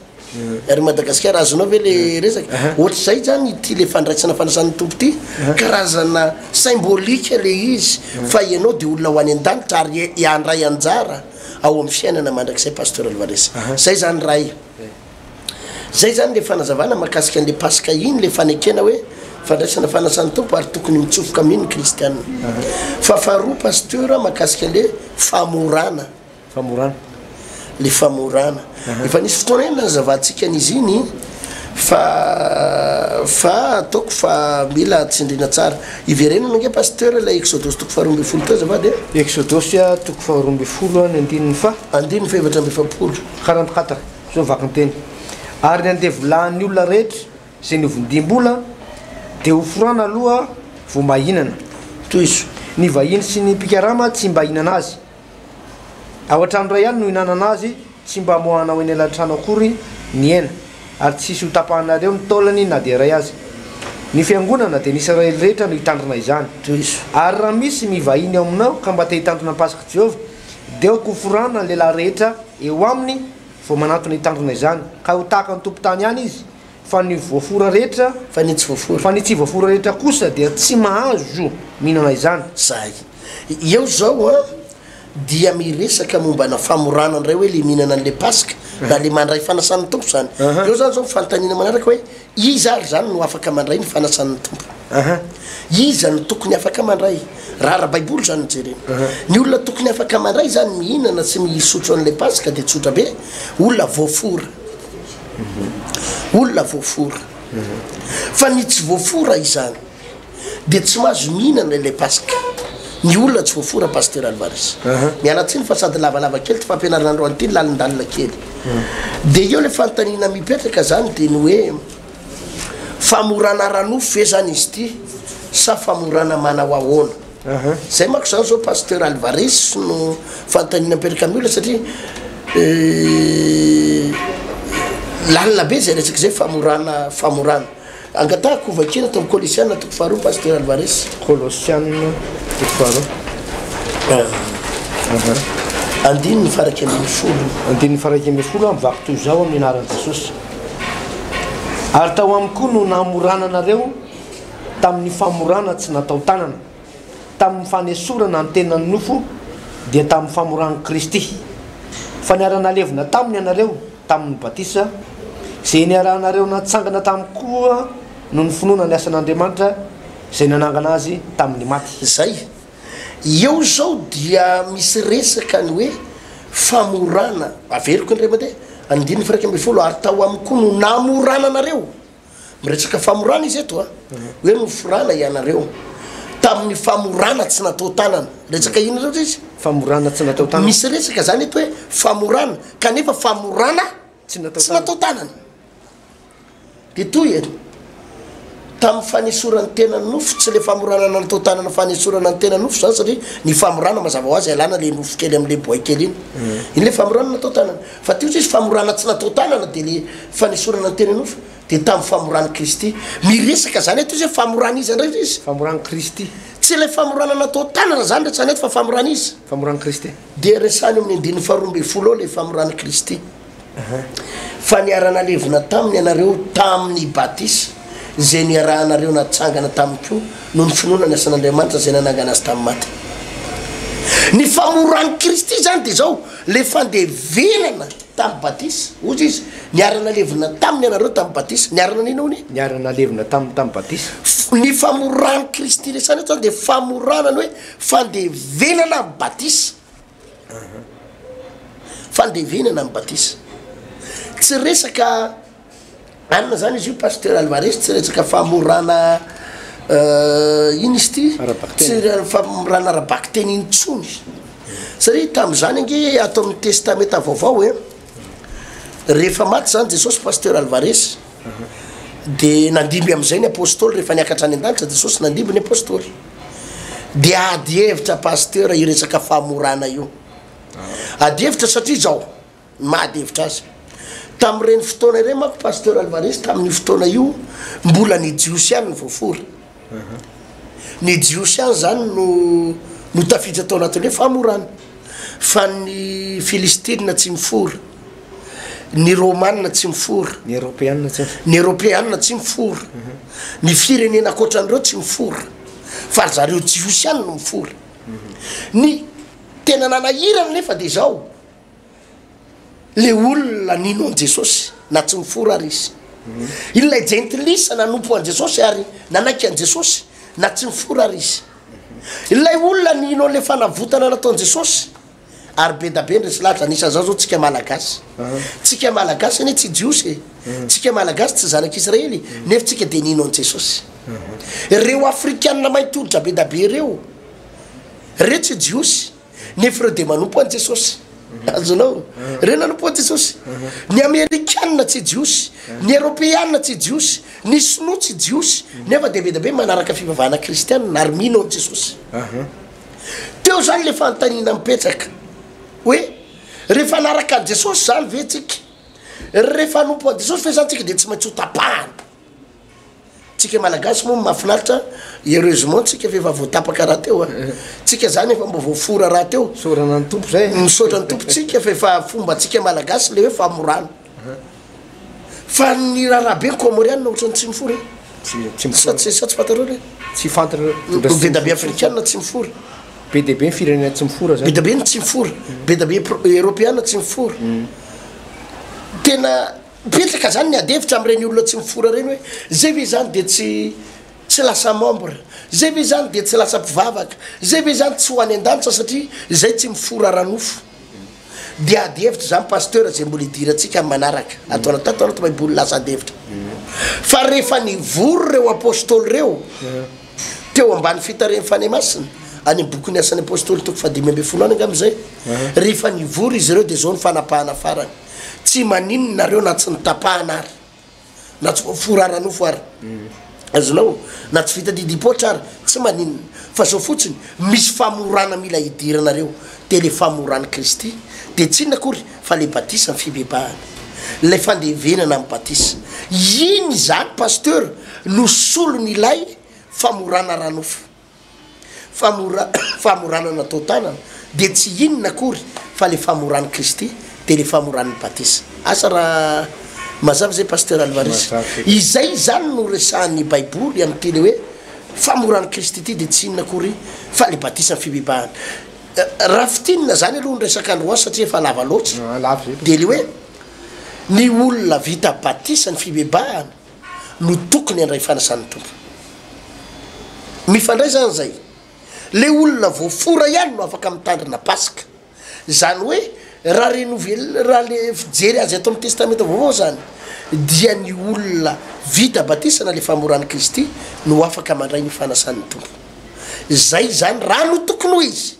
ary Madagasikara azonao ve le resaka ohatra zay zany ty le fandraisana fanasan'ny tompo ty karazana symbolika le izy fa ianao de olona ho any an-danitra ary iandray anjara ao amin'ny fiainana mandrakizay paster Alvarez zay zany ray zay zany le fanazavana mahakasika an'le pasika iny le fanekena hoe fandraisana fanasan'ny tompo ary tokony mitsofoka mihiny kristiana fa faharoa paster mahakasika le famorana le famorana efa nisy fotoana eny nazavatsika an'izy iny fa ataoko fa mila tsindrina tsara iverenana nge paster la exodus toko faharoa amby folo teo zavady exodus toko faharoa amby folo ny andininy fa efatra amby efapolo 44 zao vaky ny teny ary ny andevolan'ny olona rehetra zay nyvondimbola de hoforana aloha vo mahinana toiso ny vahiny sy ny pikarama tsy mba hinana azy ao an-trano ray ihany no hinanana azy tsy mba mohanao eny elatrano akory ny hena ary tsisy ho tapahanareo ny taolany na de ray azy ny fiangonana de ny Israely rehetra no hitandrina izany ary raha misy mivahiny ao aminao ka mba te hitandrina pasika Jehova de hoforana lehilahy rehetra eo aminy vo manatona hitandrina izany ka ho tahaka ny tompo-tany any izy fa ny voafora rehetra fa ny tsy voafora rehetra kosa dia tsy mahazo mihinana izany zay eo zao a dia miresaka mombana famorana ndray hoe le mihinana an'le pasika na le mandray fanasan'ny tompo zany eo zany zao fanontaniana manaraka hoe iza ary zany no afaka mandray ny fanasan'ny tompo iza no tokony afaka mandray raha baiboly zany jereny ny olona tokony afaka mandray zany mihinana sy misotro an'le pasika de tsotra be olona voafora fa ny tsy voafora izany de tsy mahazo mihinana le pasika ny olona tsy voafora pasteur Alvarez miala tsiny fa sady lavalava kely ty fampianaranandro an'ity lalindalina kely de eo le fantanina mipetraka zany de ny hoe famorana ranofo ve zany izy ty sa famorana manao ahoana zay mako zany zao pasteur Alvarez no fantanina mipetraka amin'ny olona satria lalina be zay resaky zay famorana angatahako vakina to Colossiana toko faharoa pasteur Alvarez Colossiana toko faharoa andininy faraky ambin'ny folo andininy faraky ambin'ny folo mivaky toy zao amin'ny anaran'i Jesosy ary tao amiko koa no namorana anareo tamin'ny famorana tsy natao tanana tamin'ny fanesorana ny tenany nofo dia tamin'ny famorana Kristy fa niara-nalevina taminy anareo tamin'ny batisa zay niara-nareo natsangana tamikoa no ny finoana ny asan'Andriamanitra zay nanangana azy tamin'ny maty zay eo zao dia misy resaka ny hoe famorana averiko indray mandeha andininy faraky ambin'ny folo ary tao amiko no namorana anareo miresaka famorana izy eto hoe noforana ianareo tamin'ny famorana tsy natao tanana resaka ino zao izy famorana tsy natao tanana misy resaka zany eto hoe famorana kanefa famorana tsy natao tanana de toy tamin'ny fanesorany tena nofo tsy le famorana natao tanana fanesorana ny tena nofo zany satria ny famorana mazava ho azy alana le nofo kely am'le boay kely iny le famorana natao tanana fa teo izy famorana tsy natao tanana de le fanesorana ny tena nofo de tamin'ny famorana Kristy miresaka zany eto izy famorana izy ndray izy famorana Kristy tsy le famorana natao tanana zany rehetra neto fa famorana izy famorana Kristy de resany amin'ny andininy faharoa ambin'ny folo le famorana Kristy fa niara-nalevina taminy anareo tamin'ny batisa zay niarahanareo natsangana tamiko no ny finoana ny asan'Andriamanitra zay nanangana azy tamin'ny maty ny famorana Kristy zany de zao le fandevenana tamin'ny batisa ozy izy niara-nalevina taminy anareo tamin'ny batisa niarana nino ony niara-nalevina tamin'ny batisa ny famorana Kristy resany eto zany de famorana ny hoe fandevenana amin'ny batisa fandevenana amin'ny batisa tsy resaka anina zany izy io pasteur Alvarez tsy resaka famorana ino izy ty tsy famorana ara-bakiteny intsony satria tamin'izany ange atao amin'ny testamenta vaovao rehefa maty zany Jesosy pasteur Alvarez de nandimby am'izay ny apôstôly rehefa niakatra any an-danitra Jesosy nandimby ny apôstôly de ady hevitra pasteur iresaka famorana io ady hevitra satria zao maady hevitra azy tamin'ireny fotoana ireny mako pasteur Alvarez tamin'ny fotoana io mbola ny jiosy any ny voafora ny jiosy any zany no tafiditra tao anatin'ny hoe famorana fa ny filistina tsy mifora ny romanina tsy mifora ny européanina tsy mifora ny firenena akoatran'ireo tsy mifora fa zareo jiosy any no mifora ny tena nanahirana nefa de zao le olona nino an Jesosy na tsy mifora ary izy ilay gentilisa nanompo an Jesosy ary nanaiky an Jesosy na tsy mifora ary izy ilay olona nino le fanavotana nataon Jesosy ary be da be ndresy lahatra anisan'izao zao tsika malagasy tsika malagasy ane tsy jiosy tsika malagasy tsy zanak'Israely nefa tsika de nino an Jesosy reo afrikanina maintoditra be da be reo tsy jiosy nefa reo de manompo an Jesosy azonao reo nanompo an Jesosy ny amerikanina tsy jiosy ny européanina tsy jiosy ny sinoa tsy jiosy nefa de be da be manaraka fivavahana kristianina ary mino an Jesosy teo zany le fantanina mipetraka hoe rehefa anaraka an Jesosy zany ve tsika rehefa anompo an Jesosy fe zany tsika de tsy maintsy ho tapahana tsika malagasy moa mahafinaritra heureusement tsika fa efa voatapaka raha teo tsika zany efa mbo voafora raha teo sorana ny tompo zay misaotra ny tompo tsika fa efa fomba tsika malagasy le hoe famorana fa ny raharaha be komorianina ohatrany tsy mifora sa tsy fantareo re tsy fantatra be da be afrikanina tsy mifora be de be ny firenena tsy mifora zany be da be ny tsy mifora be da be européanina tsy mifora tena mipetraka zany ny adevitra am'ireny olona tsy mifora reny hoe zay ve zany de tsy lasa membre zay ve zany de tsy lasa mpivavaka zay ve zany tsy ho any an-danitra satria zay tsy mifora ranofo de adevitra zany pasteur zay mbola idiratsika amin'ny manaraka ataona tato anato baiboly lasa adevitra fa rehefa nivory reo apôstôly reo teo ambany fitareny fane masina any bokyny asany apôstôly toko fadimy ambe folo any angamizay rehefa nivory izy ireo de zao ny fanapahana farany tsy manino nareo na tsy nitapahana ary na tsy voafuraranofo ary azonao na tsy vita didipotra ary tsy maninona fa zao fotsiny misy famorana mila idiranareo de le famorany Kristy de tsy nakory fa le batisa ny fibebahana le fandevenana amin'ny batisa iny zany pasteur no solony ilay famorana ranofo famorana natao tanana de tsy inona akory fa le famorany Kristy de le famorany batisa asa raha mazava zay pasteur Alvarez izay zany no resahan'ny baiboly amin'ny teny hoe famorany Kristy ty de tsy inona akory fa le batisa ny fibebahana raha fitinina zany aloha ny resaka androany satria efa lava loatra de le hoe ny olona vita batisa ny fibebahana no tokony andray fanasan'ny tompo mifandray zany zay le olona voafora ihany no afaka mitandrina paska zany hoe raha renouvelé raha le fijery azy ato amin'ny testamenta vaovao zany dia ny olona vita batisa na le famorany Kristy no afaka mandray ny fanasan'ny tompo zay zany raha no tokony ho izy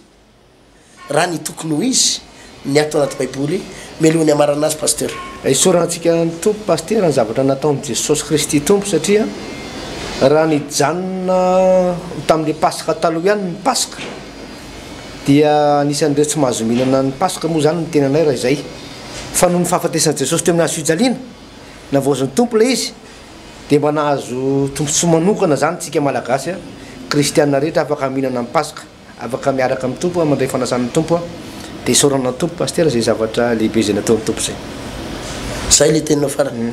raha ny tokony ho izy ny ato anaty baiboly melohany amarana azy pasteur isorantsika ny tompo pasteur ny zavatra nataony Jesosy Kristy tompo satria raha nijanona tamin'le paska taloha ihany ny paska dia anisan'ireo tsy mahazo mihinana ny paska moa zany ny tenanay raha izay fa noho ny fahafatesan'i Jesosy teo amin'ny hazo fijaliana na voazony tompo le izy de mba nahazo tompontsoa manokana zany tsika malagasy kristianina rehetra afaka mihinana ny paska afaka miaraka amin'ny tompo mandray fanasan'ny tompo de isorana ny tompo pasteur zay zavatra lehibe zay nataon'ny tompo zay zay le teninao farany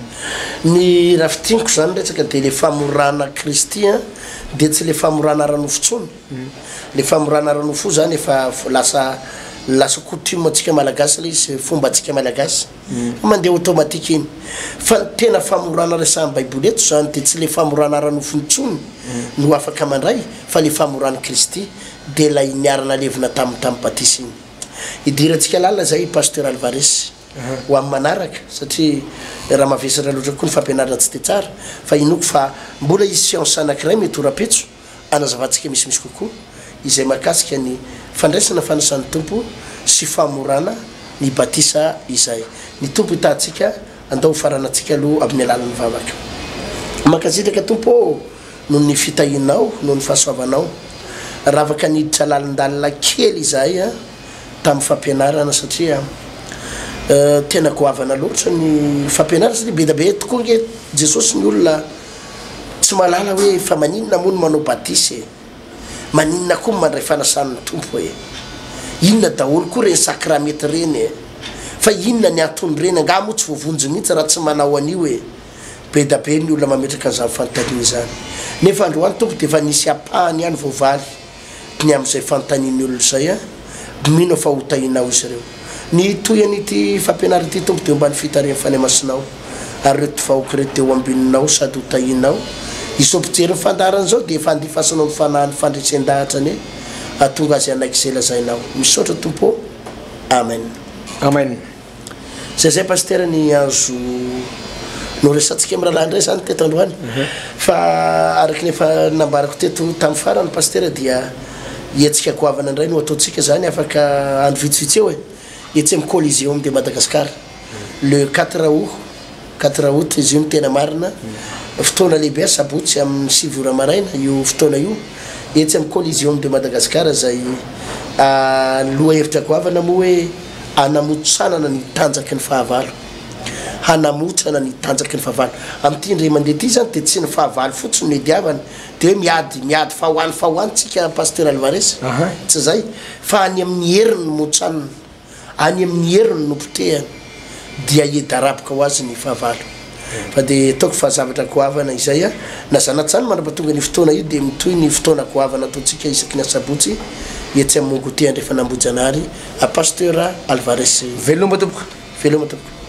ny raha fitiniko zany resaka de le famorana Kristy de tsy le famorana ranofo tsony le famorana ranofo zany efa lasa coutume atsika malagasy le izy fomba atsika malagasy mandeha automatique iny fa tena famorana resahan'ny baiboly eto zany de tsy le famorana ranofony tsony no afaka mandray fa le famorana Kristy de la niarana levina tamin'ny batisa iny idirantsika lalina zay pasteur Alvarez ho amin'ny manaraka satria raha mavesatra loatra koa ny fampianarana tsy de tsara fa inoko fa mbola izy science anankiray mety ora-petso anazavantsika misimisy kokoa izay mahakasika ny fandraisana fanasan'ny tompo sy famorana ny batisa izay ny tompo hitantsika andao faranatsika aloha amin'ny alalan'ny vavaka makasitraka tompo noho ny fitahinao noho ny fahasoavanao raha afaka niditra lalindalina kely izay tamin'ny fampianarana satria tena goavana loatra ny fampianarana satria be da be tokoa nge Jesosy ny olona tsy malala hoe fa maninona moa no manao batisa maninona koa mandray fanasan'ny tompo inona daholo koa reny sakramety reny fa inona ny antony reny nga moa tsy voavonjy mihitsy raha tsy manao an'io be da be ny olona mametraka an'izany fanontaniana zany nefa androany tompo de efa nisy apahany ihany voavaly ny amin'izay fanontaniany olona zay mino fa hotahinao izy ireo ny toyan'ity fampianarana tompo de mbany fitarian'ny fanemasinao ary reto vahoaka reto de ho ambininao sady hotahinao isopotsery fandarana zao de efa andifasanao ny fanahy fandretsen-dahatra ny atonga azy anaiky zay lazainao misaotra tompo amen amen zay pasteur ny azo no resantsika amin'ny rahalahy ndray zany teto androany fa araky nefa nambarako teto tamin'ny farany pasteur dia iatsika goavana indray no ataontsika zany afaka andro vitsivitsy eo etsy amin'ny Coliseum de Madagascar le 4 août izy io tena marina fotoana lehibe sabotsy amin'ny 7 ora maraina io fotoana io etsy amin'ny Coliseum de Madagascar zay loha hevitra goavana moa hoe hanamotsanana ny tanjaky ny fahavalo hanamotsana ny tanjaky ny fahavalo amin'ity ndray mandeha ty zany de tsy ny fahavalo fotsiny ny diavana de hoe miady fahoantsika pasteur Alvarez tsy zay fa any amin'ny heriny no motsanana any amin'ny heriny no potehany dia edarabaka ho azy ny fahavalo fa de ataoko fa zavatra goavana izay na zanaty zany manampatonga ny fotoana io de mitoy ny fotoana goavana ataontsika isaky ny asabotsy etsy amin'ny mongoté andrefa nambojanary a pasteur Alvarez veloma tompoko veloma tompoko